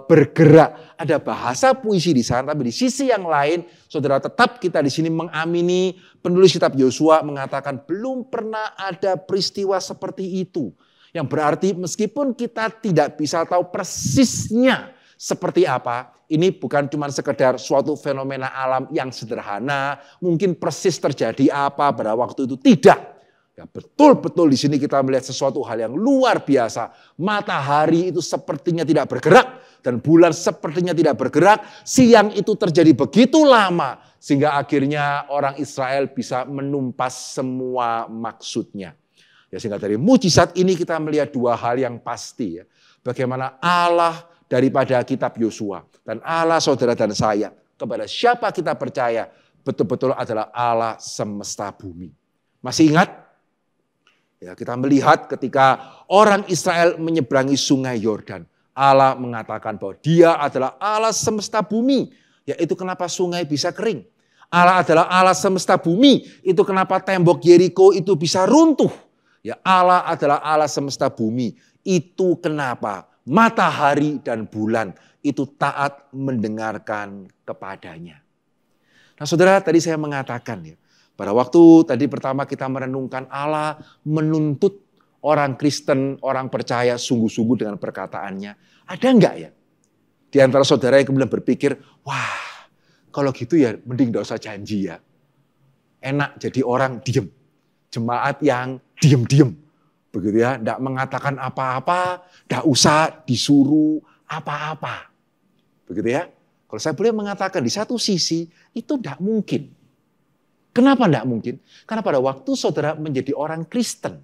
bergerak. Ada bahasa puisi di sana, tapi di sisi yang lain, saudara tetap kita di sini mengamini penulis kitab Yosua mengatakan belum pernah ada peristiwa seperti itu. Yang berarti meskipun kita tidak bisa tahu persisnya seperti apa, ini bukan cuma sekedar suatu fenomena alam yang sederhana, mungkin persis terjadi apa pada waktu itu, tidak. Ya, betul-betul di sini kita melihat sesuatu hal yang luar biasa. Matahari itu sepertinya tidak bergerak dan bulan sepertinya tidak bergerak. Siang itu terjadi begitu lama sehingga akhirnya orang Israel bisa menumpas semua maksudnya. Ya, sehingga dari mukjizat ini kita melihat dua hal yang pasti ya. Bagaimana Allah daripada kitab Yosua dan Allah saudara dan saya, kepada siapa kita percaya, betul-betul adalah Allah semesta bumi. Masih ingat? Ya, kita melihat ketika orang Israel menyeberangi sungai Yordan, Allah mengatakan bahwa dia adalah Allah semesta bumi. Yaitu kenapa sungai bisa kering. Allah adalah Allah semesta bumi. Itu kenapa tembok Yeriko itu bisa runtuh. Ya, Allah adalah Allah semesta bumi. Itu kenapa matahari dan bulan itu taat mendengarkan kepadanya. Nah saudara, tadi saya mengatakan ya, pada waktu tadi pertama kita merenungkan Allah menuntut orang Kristen, orang percaya sungguh-sungguh dengan perkataannya. Ada enggak ya? Di antara saudara yang kemudian berpikir, wah kalau gitu ya mending gak usah janji ya. Enak jadi orang diem. Jemaat yang diem-diem. Begitu ya, tidak mengatakan apa-apa, tidak usah disuruh apa-apa. Begitu ya. Kalau saya boleh mengatakan di satu sisi itu tidak mungkin. Kenapa tidak mungkin? Karena pada waktu saudara menjadi orang Kristen,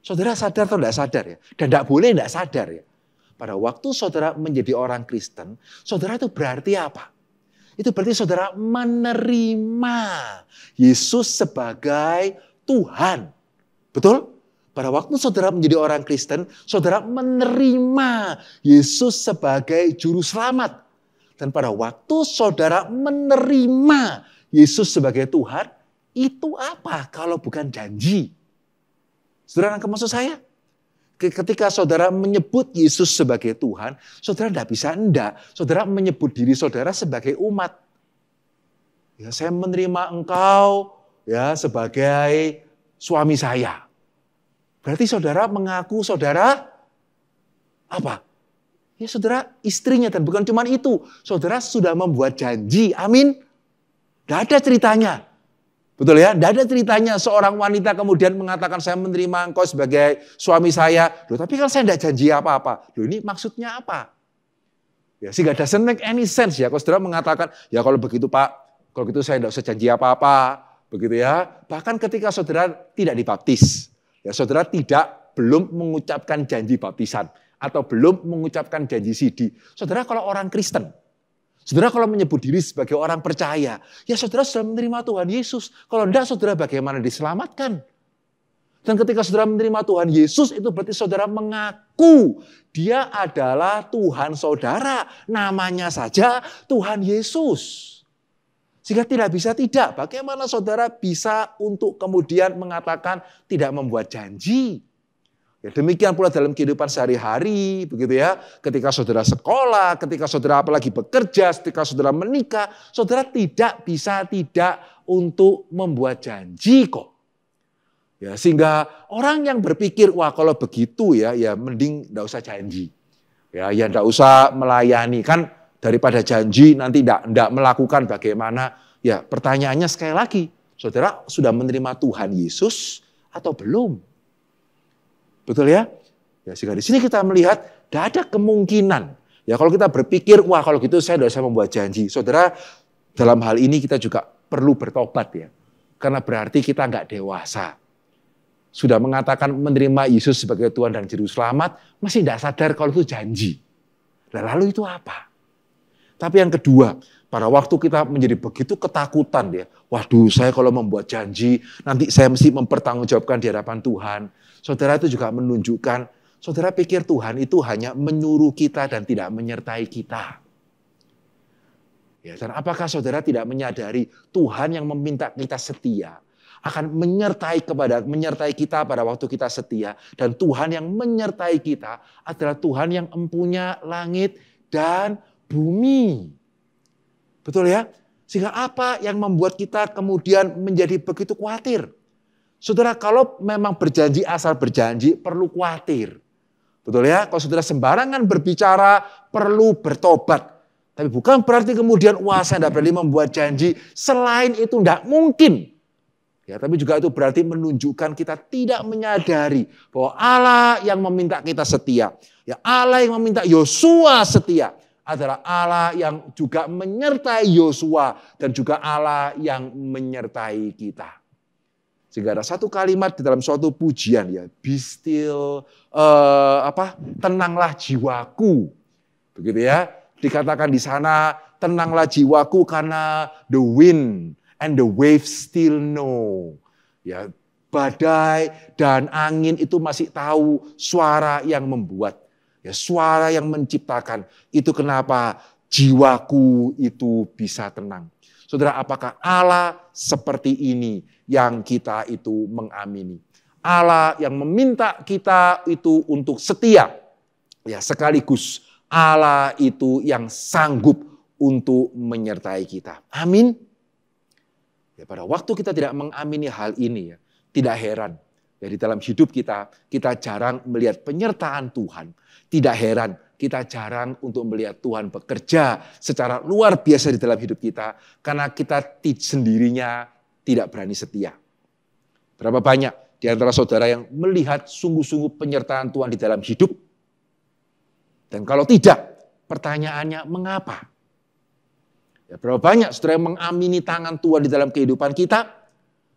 saudara sadar atau tidak sadar ya? Dan tidak boleh tidak sadar ya. Pada waktu saudara menjadi orang Kristen, saudara itu berarti apa? Itu berarti saudara menerima Yesus sebagai Tuhan. Betul? Pada waktu saudara menjadi orang Kristen, saudara menerima Yesus sebagai juru selamat. Dan pada waktu saudara menerima Yesus sebagai Tuhan, itu apa kalau bukan janji? Saudara nangkep maksud saya? Ketika saudara menyebut Yesus sebagai Tuhan, saudara tidak bisa enggak. Saudara menyebut diri saudara sebagai umat. Ya, saya menerima engkau ya sebagai suami saya. Berarti saudara mengaku saudara apa? Ya saudara istrinya, dan bukan cuma itu. Saudara sudah membuat janji, amin. Tidak ada ceritanya. Betul ya? Tidak ada ceritanya seorang wanita kemudian mengatakan saya menerima engkau sebagai suami saya. Loh, tapi kan saya tidak janji apa-apa. Loh, ini maksudnya apa? Ya, sehingga doesn't make any sense ya. Kalau saudara mengatakan, ya kalau begitu Pak, kalau gitu saya tidak usah janji apa-apa. Begitu ya. Bahkan ketika saudara tidak dibaptis. Ya, saudara belum mengucapkan janji baptisan atau belum mengucapkan janji sidi. Saudara kalau orang Kristen, saudara kalau menyebut diri sebagai orang percaya, ya saudara sudah menerima Tuhan Yesus. Kalau enggak, saudara bagaimana diselamatkan? Dan ketika saudara menerima Tuhan Yesus, itu berarti saudara mengaku dia adalah Tuhan saudara. Namanya saja Tuhan Yesus. Sehingga tidak bisa tidak. Bagaimana saudara bisa untuk kemudian mengatakan tidak membuat janji? Ya, demikian pula dalam kehidupan sehari-hari, begitu ya. Ketika saudara sekolah, ketika saudara apalagi bekerja, ketika saudara menikah, saudara tidak bisa tidak untuk membuat janji kok. Ya, sehingga orang yang berpikir, wah kalau begitu ya mending enggak usah janji. Ya enggak usah melayani, kan daripada janji nanti enggak melakukan bagaimana. Ya pertanyaannya sekali lagi, saudara sudah menerima Tuhan Yesus atau belum? Betul ya? Ya sehingga di sini kita melihat tidak ada kemungkinan. Ya kalau kita berpikir, wah kalau gitu saya tidak usah membuat janji. Saudara, dalam hal ini kita juga perlu bertobat ya. Karena berarti kita enggak dewasa. Sudah mengatakan menerima Yesus sebagai Tuhan dan Juru Selamat, masih tidak sadar kalau itu janji. Nah, lalu itu apa? Tapi yang kedua, pada waktu kita menjadi begitu ketakutan ya, waduh saya kalau membuat janji, nanti saya mesti mempertanggungjawabkan di hadapan Tuhan. Saudara itu juga menunjukkan, saudara pikir Tuhan itu hanya menyuruh kita dan tidak menyertai kita. Ya, dan apakah saudara tidak menyadari Tuhan yang meminta kita setia, akan menyertai kita pada waktu kita setia. Dan Tuhan yang menyertai kita adalah Tuhan yang empunya langit dan bumi. Betul ya? Sehingga apa yang membuat kita kemudian menjadi begitu khawatir? Saudara, kalau memang berjanji asal berjanji perlu khawatir. Betul ya? Kalau saudara sembarangan berbicara perlu bertobat. Tapi bukan berarti kemudian wah saya tidak berani membuat janji. Selain itu tidak mungkin. Ya, tapi juga itu berarti menunjukkan kita tidak menyadari bahwa Allah yang meminta kita setia, ya Allah yang meminta Yosua setia adalah Allah yang juga menyertai Yosua dan juga Allah yang menyertai kita. Sehingga ada satu kalimat di dalam suatu pujian ya, be still, tenanglah jiwaku, begitu ya. Dikatakan di sana tenanglah jiwaku karena the wind and the waves still know. Ya, badai dan angin itu masih tahu suara yang membuat. Ya, suara yang menciptakan. Itu kenapa jiwaku itu bisa tenang. Saudara, apakah Allah seperti ini yang kita itu mengamini? Allah yang meminta kita itu untuk setia. Ya, sekaligus Allah itu yang sanggup untuk menyertai kita. Amin. Ya, pada waktu kita tidak mengamini hal ini, ya, tidak heran. Ya, di dalam hidup kita jarang melihat penyertaan Tuhan. Tidak heran, kita jarang untuk melihat Tuhan bekerja secara luar biasa di dalam hidup kita. Karena kita sendirinya tidak berani setia. Berapa banyak di antara saudara yang melihat sungguh-sungguh penyertaan Tuhan di dalam hidup? Dan kalau tidak, pertanyaannya mengapa? Ya, berapa banyak saudara yang mengamini tangan Tuhan di dalam kehidupan kita?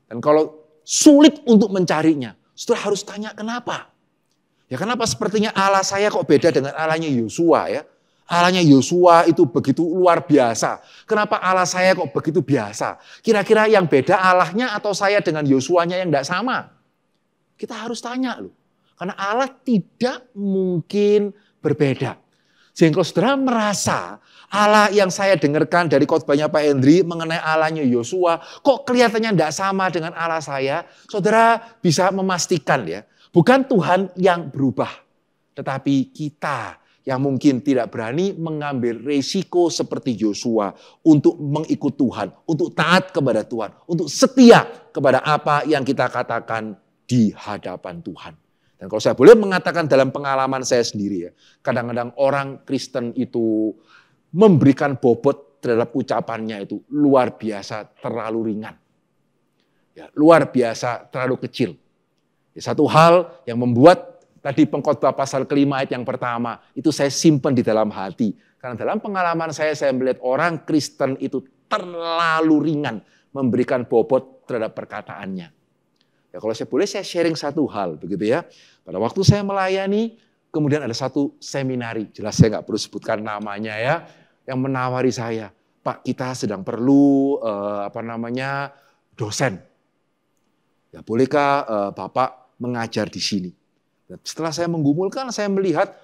Dan kalau sulit untuk mencarinya, saudara harus tanya kenapa? Ya kenapa sepertinya Allah saya kok beda dengan Allahnya Yosua ya? Allahnya Yosua itu begitu luar biasa. Kenapa Allah saya kok begitu biasa? Kira-kira yang beda Allahnya atau saya dengan Yosuanya yang tidak sama? Kita harus tanya loh. Karena Allah tidak mungkin berbeda. Sehingga kalau saudara merasa Allah yang saya dengarkan dari khotbahnya Pak Hendri mengenai Allahnya Yosua, kok kelihatannya tidak sama dengan Allah saya, saudara bisa memastikan ya, bukan Tuhan yang berubah, tetapi kita yang mungkin tidak berani mengambil resiko seperti Yosua untuk mengikut Tuhan, untuk taat kepada Tuhan, untuk setia kepada apa yang kita katakan di hadapan Tuhan. Dan kalau saya boleh mengatakan dalam pengalaman saya sendiri ya, kadang-kadang orang Kristen itu memberikan bobot terhadap ucapannya itu luar biasa terlalu ringan. Ya, luar biasa terlalu kecil. Ya, satu hal yang membuat tadi pengkhotbah pasal kelima ayat yang pertama, itu saya simpan di dalam hati. Karena dalam pengalaman saya melihat orang Kristen itu terlalu ringan memberikan bobot terhadap perkataannya. Ya, kalau saya boleh saya sharing satu hal begitu ya. Pada waktu saya melayani, kemudian ada satu seminari, jelas saya nggak perlu sebutkan namanya ya, yang menawari saya, Pak kita sedang perlu dosen. Ya bolehkah Bapak mengajar di sini. Dan setelah saya menggumulkan, saya melihat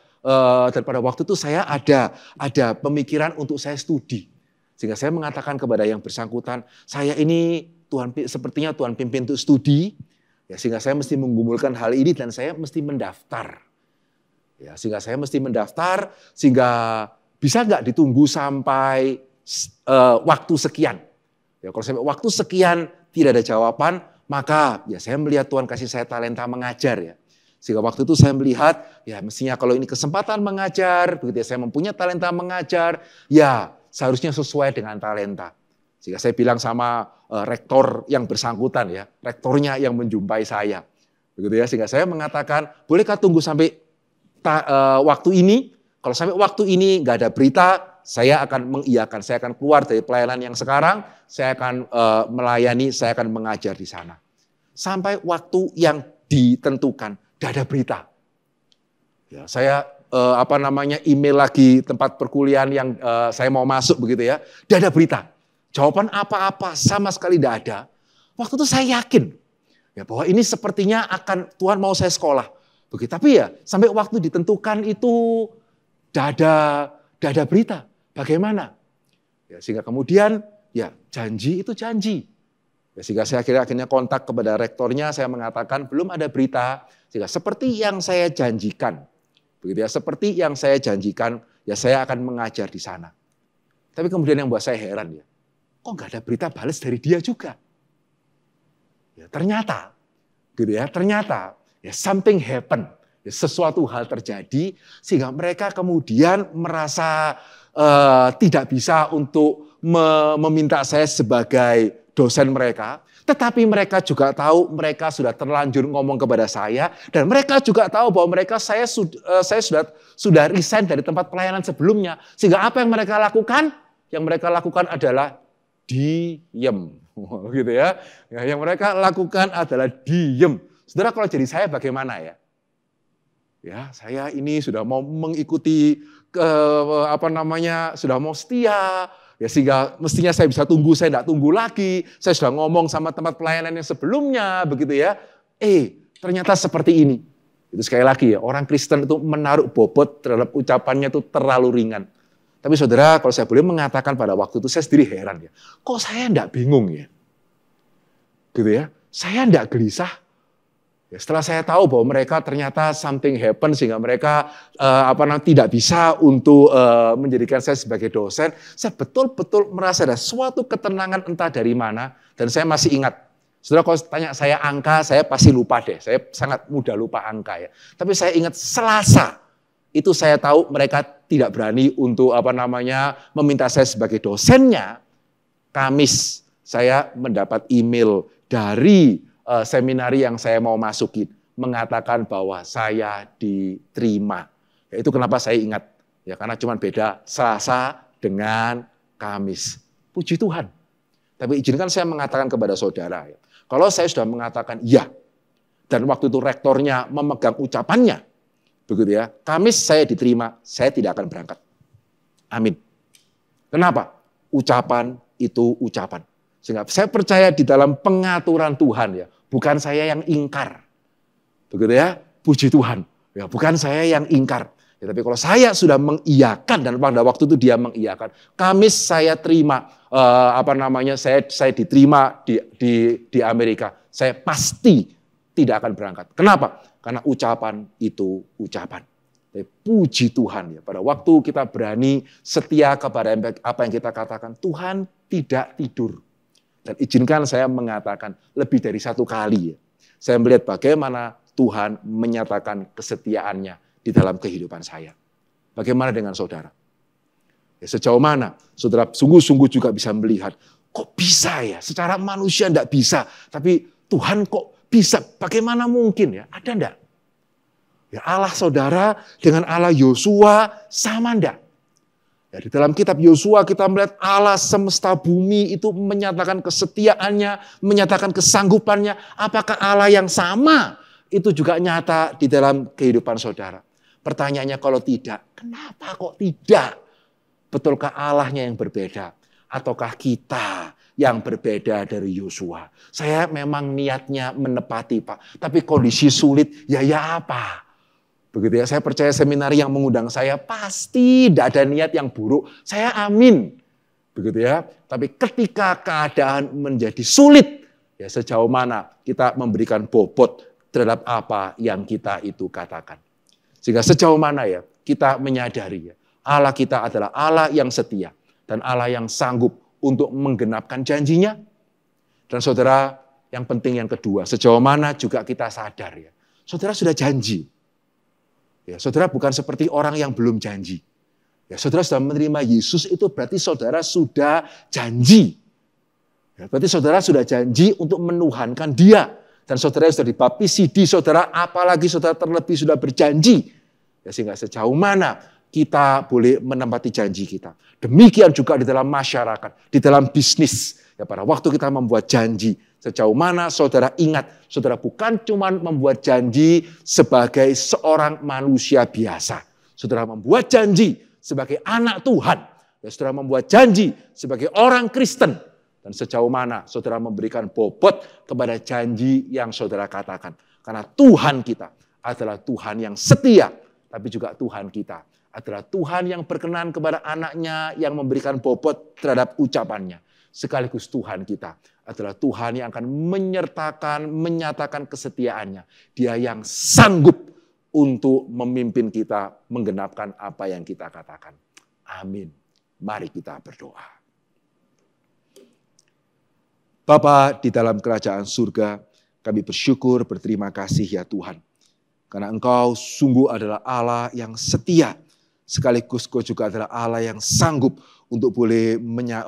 dan pada waktu itu saya ada pemikiran untuk saya studi. Sehingga saya mengatakan kepada yang bersangkutan, saya ini sepertinya Tuhan pimpin untuk studi, ya, sehingga saya mesti menggumulkan hal ini dan saya mesti mendaftar. Ya, sehingga saya mesti mendaftar, sehingga bisa nggak ditunggu sampai waktu sekian. Ya, kalau sampai waktu sekian tidak ada jawaban, maka ya saya melihat Tuhan kasih saya talenta mengajar ya. Sehingga waktu itu saya melihat, ya mestinya kalau ini kesempatan mengajar, begitu ya, saya mempunyai talenta mengajar, ya seharusnya sesuai dengan talenta. Sehingga saya bilang sama rektor yang bersangkutan ya, rektornya yang menjumpai saya. Begitu ya, sehingga saya mengatakan, bolehkah tunggu sampai waktu ini? Kalau sampai waktu ini nggak ada berita, saya akan mengiyakan, saya akan keluar dari pelayanan yang sekarang, saya akan melayani, saya akan mengajar di sana. Sampai waktu yang ditentukan. Tidak ada berita. Ya, saya email lagi tempat perkuliahan yang saya mau masuk begitu ya. Tidak ada berita. Jawaban apa-apa sama sekali tidak ada. Waktu itu saya yakin ya bahwa ini sepertinya akan Tuhan mau saya sekolah. Begitu. Tapi ya sampai waktu ditentukan itu tidak ada berita. Bagaimana? Ya, sehingga kemudian ya janji itu janji. Ya, sehingga saya akhirnya kontak kepada rektornya, saya mengatakan belum ada berita. Sehingga seperti yang saya janjikan, begitu ya, seperti yang saya janjikan, ya saya akan mengajar di sana. Tapi kemudian yang buat saya heran ya, kok nggak ada berita balas dari dia juga? Ya ternyata, gitu ya, ternyata ya something happen, ya, sesuatu hal terjadi sehingga mereka kemudian merasa tidak bisa untuk meminta saya sebagai dosen mereka. Tetapi mereka juga tahu mereka sudah terlanjur ngomong kepada saya. Dan mereka juga tahu bahwa saya sudah resign dari tempat pelayanan sebelumnya. Sehingga apa yang mereka lakukan? Yang mereka lakukan adalah diem. Gitu ya. Yang mereka lakukan adalah diem. Saudara, kalau jadi saya bagaimana ya? Ya, saya ini sudah mau mengikuti sudah mau setia. Ya sehingga mestinya saya bisa tunggu, saya tidak tunggu lagi. Saya sudah ngomong sama tempat pelayanan yang sebelumnya, begitu ya. Ternyata seperti ini. Itu sekali lagi ya, orang Kristen itu menaruh bobot terhadap ucapannya itu terlalu ringan. Tapi saudara, kalau saya boleh mengatakan pada waktu itu, saya sendiri heran ya. Kok saya tidak bingung ya? Gitu ya, saya tidak gelisah. Ya, setelah saya tahu bahwa mereka ternyata something happen sehingga mereka tidak bisa untuk menjadikan saya sebagai dosen, saya betul-betul merasa ada suatu ketenangan entah dari mana dan saya masih ingat. Saudara, kalau tanya saya angka, saya pasti lupa deh. Saya sangat mudah lupa angka ya. Tapi saya ingat Selasa itu saya tahu mereka tidak berani untuk meminta saya sebagai dosennya. Kamis saya mendapat email dari seminari yang saya mau masukin mengatakan bahwa saya diterima. Ya, itu kenapa saya ingat. Ya, karena cuma beda Selasa dengan Kamis. Puji Tuhan. Tapi izinkan saya mengatakan kepada saudara. Ya, kalau saya sudah mengatakan ya, dan waktu itu rektornya memegang ucapannya, begitu ya, Kamis saya diterima, saya tidak akan berangkat. Amin. Kenapa? Ucapan itu ucapan. Sehingga saya percaya di dalam pengaturan Tuhan ya. Bukan saya yang ingkar. Begitu ya, puji Tuhan. Ya, bukan saya yang ingkar. Ya, tapi kalau saya sudah mengiyakan dan pada waktu itu dia mengiyakan. Kamis saya terima saya diterima di Amerika. Saya pasti tidak akan berangkat. Kenapa? Karena ucapan itu ucapan. Tapi puji Tuhan ya, pada waktu kita berani setia kepada apa yang kita katakan, Tuhan tidak tidur. Dan izinkan saya mengatakan lebih dari satu kali ya. Saya melihat bagaimana Tuhan menyatakan kesetiaannya di dalam kehidupan saya. Bagaimana dengan saudara? Ya, sejauh mana saudara sungguh-sungguh juga bisa melihat, kok bisa ya? Secara manusia enggak bisa, tapi Tuhan kok bisa? Bagaimana mungkin ya? Ada enggak? Ya, Allah saudara dengan Allah Yosua sama enggak? Ya, di dalam kitab Yosua kita melihat Allah semesta bumi itu menyatakan kesetiaannya, menyatakan kesanggupannya. Apakah Allah yang sama itu juga nyata di dalam kehidupan saudara? Pertanyaannya kalau tidak, kenapa kok tidak? Betulkah Allahnya yang berbeda? Ataukah kita yang berbeda dari Yosua. Saya memang niatnya menepati, Pak. Tapi kondisi sulit, ya apa? Begitu ya, saya percaya seminari yang mengundang saya pasti tidak ada niat yang buruk. Saya amin. Begitu ya. Tapi ketika keadaan menjadi sulit, ya sejauh mana kita memberikan bobot terhadap apa yang kita itu katakan. Sehingga sejauh mana ya kita menyadari ya, Allah kita adalah Allah yang setia dan Allah yang sanggup untuk menggenapkan janjinya. Dan saudara, yang penting yang kedua, sejauh mana juga kita sadar ya, saudara sudah janji. Ya, saudara bukan seperti orang yang belum janji. Ya, saudara sudah menerima Yesus, itu berarti saudara sudah janji. Ya, berarti saudara sudah janji untuk menuhankan Dia. Dan saudara sudah dibaptisi di saudara, apalagi saudara terlebih sudah berjanji. Ya, sehingga sejauh mana kita boleh menempati janji kita. Demikian juga di dalam masyarakat, di dalam bisnis. Ya, pada waktu kita membuat janji, sejauh mana saudara ingat, saudara bukan cuma membuat janji sebagai seorang manusia biasa. Saudara membuat janji sebagai anak Tuhan. Ya, saudara membuat janji sebagai orang Kristen. Dan sejauh mana saudara memberikan bobot kepada janji yang saudara katakan. Karena Tuhan kita adalah Tuhan yang setia, tapi juga Tuhan kita adalah Tuhan yang berkenan kepada anaknya, yang memberikan bobot terhadap ucapannya. Sekaligus Tuhan kita adalah Tuhan yang akan menyatakan kesetiaannya. Dia yang sanggup untuk memimpin kita menggenapkan apa yang kita katakan. Amin. Mari kita berdoa. Bapa di dalam kerajaan surga, kami bersyukur, berterima kasih ya Tuhan. Karena Engkau sungguh adalah Allah yang setia. Sekaligus Kau juga adalah Allah yang sanggup untuk boleh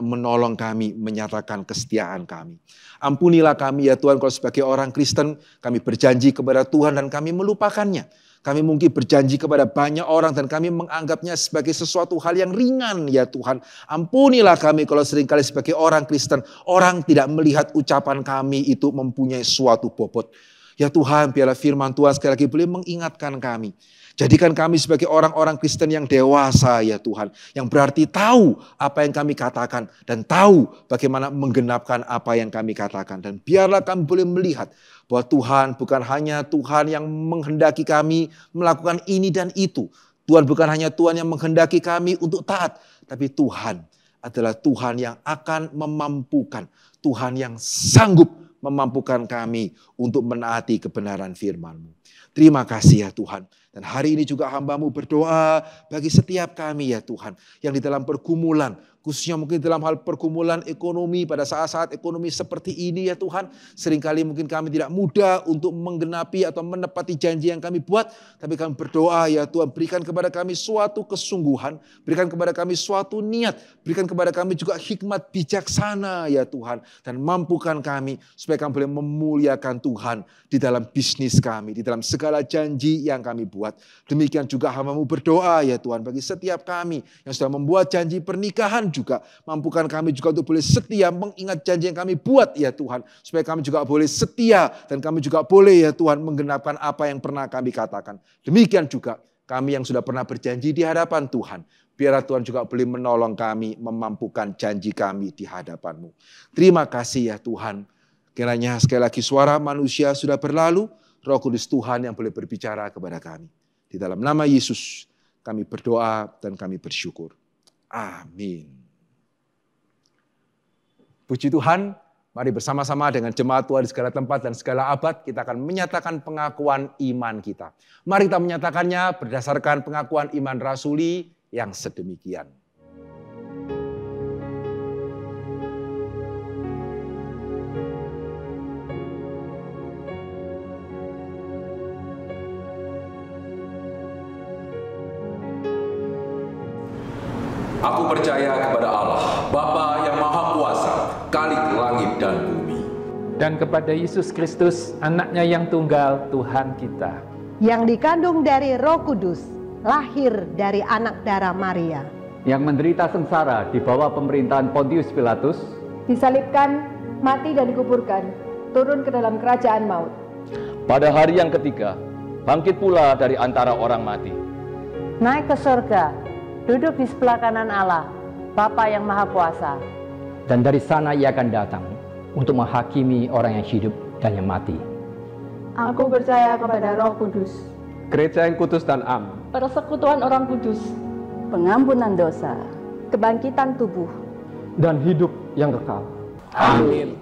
menolong kami, menyatakan kesetiaan kami. Ampunilah kami ya Tuhan, kalau sebagai orang Kristen kami berjanji kepada Tuhan dan kami melupakannya. Kami mungkin berjanji kepada banyak orang dan kami menganggapnya sebagai sesuatu hal yang ringan ya Tuhan. Ampunilah kami kalau seringkali sebagai orang Kristen, orang tidak melihat ucapan kami itu mempunyai suatu bobot. Ya Tuhan, biarlah firman Tuhan sekali lagi boleh mengingatkan kami. Jadikan kami sebagai orang-orang Kristen yang dewasa ya Tuhan. Yang berarti tahu apa yang kami katakan. Dan tahu bagaimana menggenapkan apa yang kami katakan. Dan biarlah kami boleh melihat bahwa Tuhan bukan hanya Tuhan yang menghendaki kami melakukan ini dan itu. Tuhan bukan hanya Tuhan yang menghendaki kami untuk taat. Tapi Tuhan adalah Tuhan yang akan memampukan. Tuhan yang sanggup memampukan kami untuk menaati kebenaran firman-Mu. Terima kasih ya Tuhan. Dan hari ini juga hamba-Mu berdoa bagi setiap kami ya Tuhan. Yang di dalam pergumulan, khususnya mungkin dalam hal pergumulan ekonomi pada saat-saat ekonomi seperti ini ya Tuhan. Seringkali mungkin kami tidak mudah untuk menggenapi atau menepati janji yang kami buat. Tapi kami berdoa ya Tuhan, berikan kepada kami suatu kesungguhan. Berikan kepada kami suatu niat. Berikan kepada kami juga hikmat bijaksana ya Tuhan. Dan mampukan kami supaya kami boleh memuliakan Tuhan di dalam bisnis kami. Di dalam segala janji yang kami buat. Demikian juga hamba-Mu berdoa ya Tuhan bagi setiap kami yang sudah membuat janji pernikahan juga. Mampukan kami juga untuk boleh setia mengingat janji yang kami buat ya Tuhan. Supaya kami juga boleh setia dan kami juga boleh ya Tuhan menggenapkan apa yang pernah kami katakan. Demikian juga kami yang sudah pernah berjanji di hadapan Tuhan. Biarlah Tuhan juga boleh menolong kami memampukan janji kami di hadapan-Mu. Terima kasih ya Tuhan. Kiranya sekali lagi suara manusia sudah berlalu. Roh Kudus Tuhan yang boleh berbicara kepada kami. Di dalam nama Yesus kami berdoa dan kami bersyukur. Amin. Puji Tuhan, mari bersama-sama dengan jemaat Tuhan di segala tempat dan segala abad kita akan menyatakan pengakuan iman kita. Mari kita menyatakannya berdasarkan pengakuan iman rasuli yang sedemikian. Aku percaya kepada Allah, Bapa yang Maha Kuasa, Khalik langit dan bumi. Dan kepada Yesus Kristus, anaknya yang tunggal, Tuhan kita. Yang dikandung dari Roh Kudus, lahir dari anak darah Maria. Yang menderita sengsara di bawah pemerintahan Pontius Pilatus. Disalibkan, mati dan dikuburkan, turun ke dalam kerajaan maut. Pada hari yang ketiga, bangkit pula dari antara orang mati. Naik ke surga, duduk di sebelah kanan Allah, Bapa yang Maha Kuasa. dan dari sana ia akan datang untuk menghakimi orang yang hidup dan yang mati. Aku percaya kepada Roh Kudus, Gereja yang kudus dan am, persekutuan orang kudus, pengampunan dosa, kebangkitan tubuh, dan hidup yang kekal. Amin.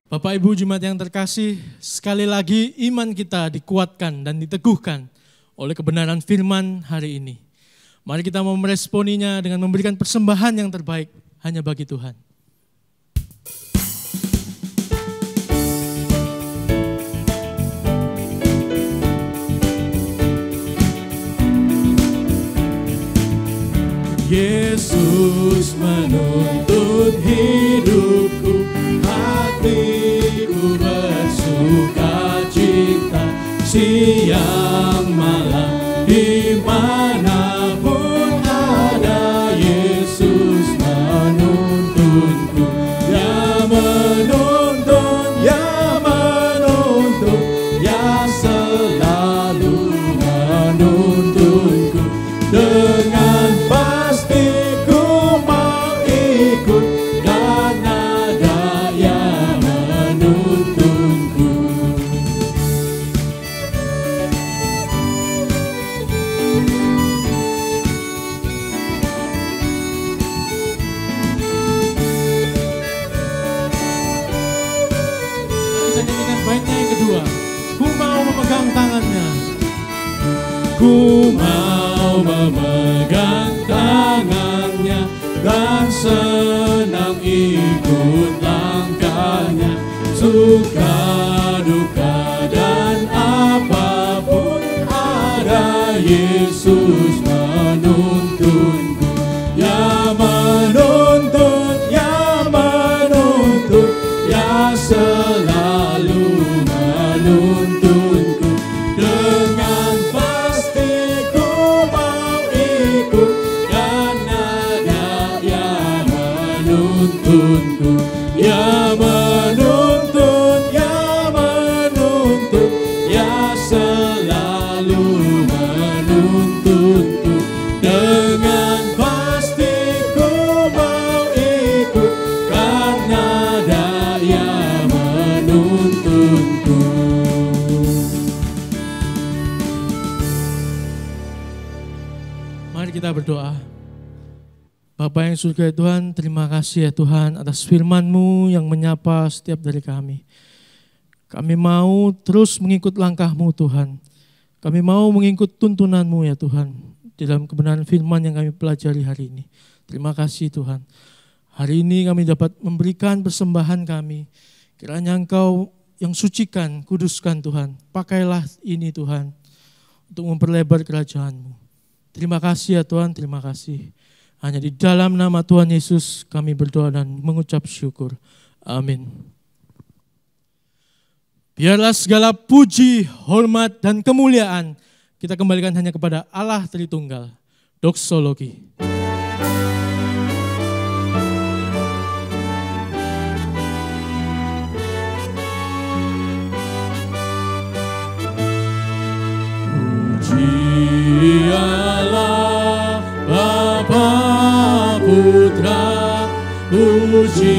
Bapak Ibu Jemaat yang terkasih, sekali lagi iman kita dikuatkan dan diteguhkan oleh kebenaran firman hari ini. Mari kita mau meresponinya dengan memberikan persembahan yang terbaik hanya bagi Tuhan. Yesus menuntun hidupku, hatiku bersuka cita, siang malam dimanapun ada. Yesus menuntunku, ya menuntun, ya menuntun, ya selalu menuntunku. Dengan pasti ku mau ikut, karena Dia menuntunku. Kita nyanyikan baiknya yang kedua. Ku mau memegang tangannya. Ku mau memegang tangannya dan senang ikut langkahnya. Suka duka dan apapun ada, Yesus menuntunku. Ya menuntun, ya menuntun, ya selalu menuntunku. Dengan pasti ku mau ikut, karena Dia menuntunku. Ya menuntun, ya menuntun, ya selalu menuntunku. Dengan pasti ku mau ikut, karena Dia menuntunku. Mari kita berdoa. Bapa yang surga Tuhan, terima kasih ya Tuhan atas firman-Mu yang menyapa setiap dari kami. Kami mau terus mengikut langkah-Mu Tuhan. Kami mau mengikut tuntunan-Mu ya Tuhan, dalam kebenaran firman yang kami pelajari hari ini. Terima kasih Tuhan. Hari ini kami dapat memberikan persembahan kami. Kiranya Engkau yang sucikan, kuduskan Tuhan. Pakailah ini Tuhan, untuk memperlebar kerajaan-Mu. Terima kasih ya Tuhan, terima kasih. Hanya di dalam nama Tuhan Yesus kami berdoa dan mengucap syukur. Amin. Biarlah segala puji, hormat, dan kemuliaan kita kembalikan hanya kepada Allah Tritunggal. Doksologi. Puji Allah Bapa Putra, puji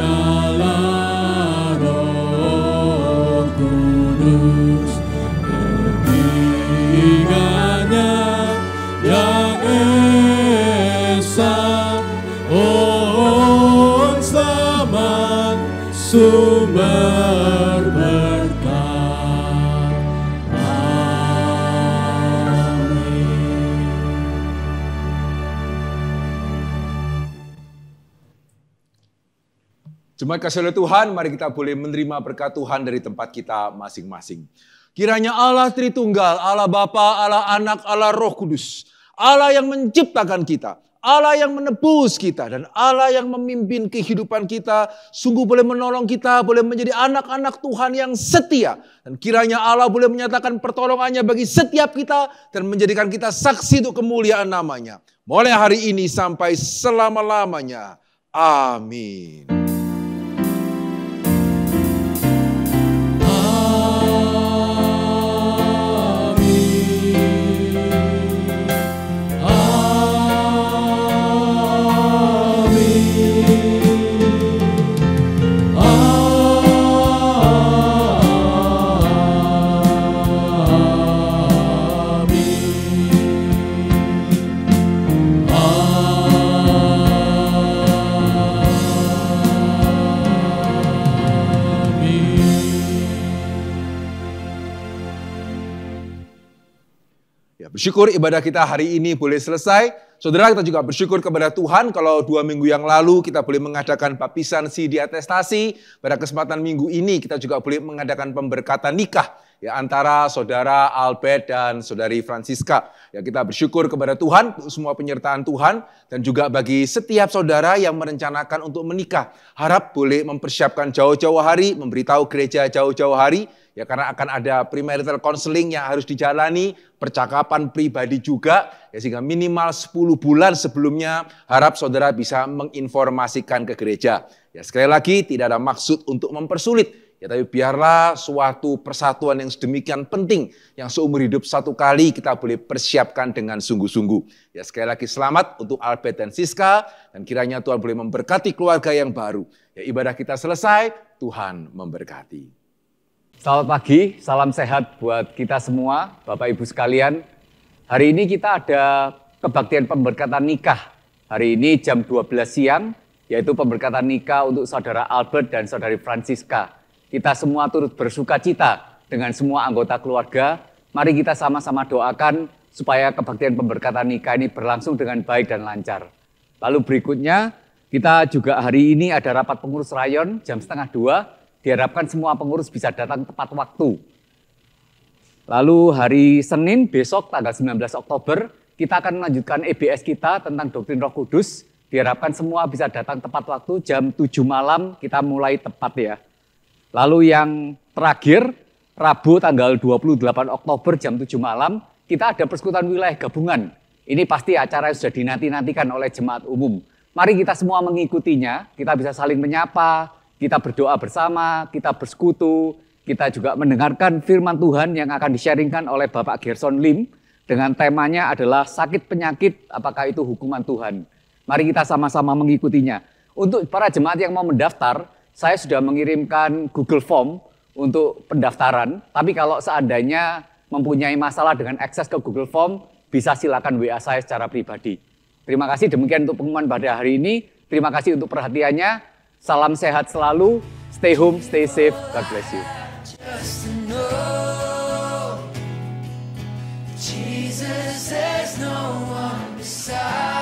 Allah Roh Kudus, ketiganya yang esa, oh selamat sumber berkat. Jemaat kasih oleh Tuhan, mari kita boleh menerima berkat Tuhan dari tempat kita masing-masing. Kiranya Allah Tritunggal, Allah Bapa, Allah Anak, Allah Roh Kudus, Allah yang menciptakan kita, Allah yang menebus kita, dan Allah yang memimpin kehidupan kita, sungguh boleh menolong kita, boleh menjadi anak-anak Tuhan yang setia. Dan kiranya Allah boleh menyatakan pertolongannya bagi setiap kita, dan menjadikan kita saksi untuk kemuliaan namanya. Mulai hari ini sampai selama-lamanya. Amin. Bersyukur ibadah kita hari ini boleh selesai. Saudara, kita juga bersyukur kepada Tuhan kalau 2 minggu yang lalu kita boleh mengadakan baptisan CD atestasi. Pada kesempatan minggu ini kita juga boleh mengadakan pemberkatan nikah ya, antara saudara Albert dan saudari Francisca. Ya, kita bersyukur kepada Tuhan untuk semua penyertaan Tuhan dan juga bagi setiap saudara yang merencanakan untuk menikah. Harap boleh mempersiapkan jauh-jauh hari, memberitahu gereja jauh-jauh hari. Ya, karena akan ada premarital counseling yang harus dijalani, percakapan pribadi juga, ya, sehingga minimal 10 bulan sebelumnya harap saudara bisa menginformasikan ke gereja. Ya, sekali lagi tidak ada maksud untuk mempersulit, ya, tapi biarlah suatu persatuan yang sedemikian penting, yang seumur hidup satu kali kita boleh persiapkan dengan sungguh-sungguh. Ya, sekali lagi selamat untuk Albert dan Siska, dan kiranya Tuhan boleh memberkati keluarga yang baru. Ya, ibadah kita selesai, Tuhan memberkati. Selamat pagi, salam sehat buat kita semua, Bapak Ibu sekalian. Hari ini kita ada kebaktian pemberkatan nikah. Hari ini jam 12 siang, yaitu pemberkatan nikah untuk saudara Albert dan saudari Francisca. Kita semua turut bersuka cita dengan semua anggota keluarga. Mari kita sama-sama doakan supaya kebaktian pemberkatan nikah ini berlangsung dengan baik dan lancar. Lalu berikutnya, kita juga hari ini ada rapat pengurus rayon jam 1:30. Diharapkan semua pengurus bisa datang tepat waktu. Lalu hari Senin besok tanggal 19 Oktober kita akan melanjutkan EBS kita tentang doktrin Roh Kudus. Diharapkan semua bisa datang tepat waktu jam 7 malam kita mulai tepat ya. Lalu yang terakhir Rabu tanggal 28 Oktober jam 7 malam kita ada persekutuan wilayah gabungan. Ini pasti acara yang sudah dinanti-nantikan oleh jemaat umum. Mari kita semua mengikutinya, kita bisa saling menyapa, kita berdoa bersama, kita bersekutu, kita juga mendengarkan firman Tuhan yang akan di-sharingkan oleh Bapak Gerson Lim dengan temanya adalah sakit penyakit, apakah itu hukuman Tuhan. Mari kita sama-sama mengikutinya. Untuk para jemaat yang mau mendaftar, saya sudah mengirimkan Google Form untuk pendaftaran, tapi kalau seandainya mempunyai masalah dengan akses ke Google Form, bisa silakan WA saya secara pribadi. Terima kasih, demikian untuk pengumuman pada hari ini. Terima kasih untuk perhatiannya. Salam sehat selalu, stay home, stay safe, God bless you. Jesus, there's no one beside.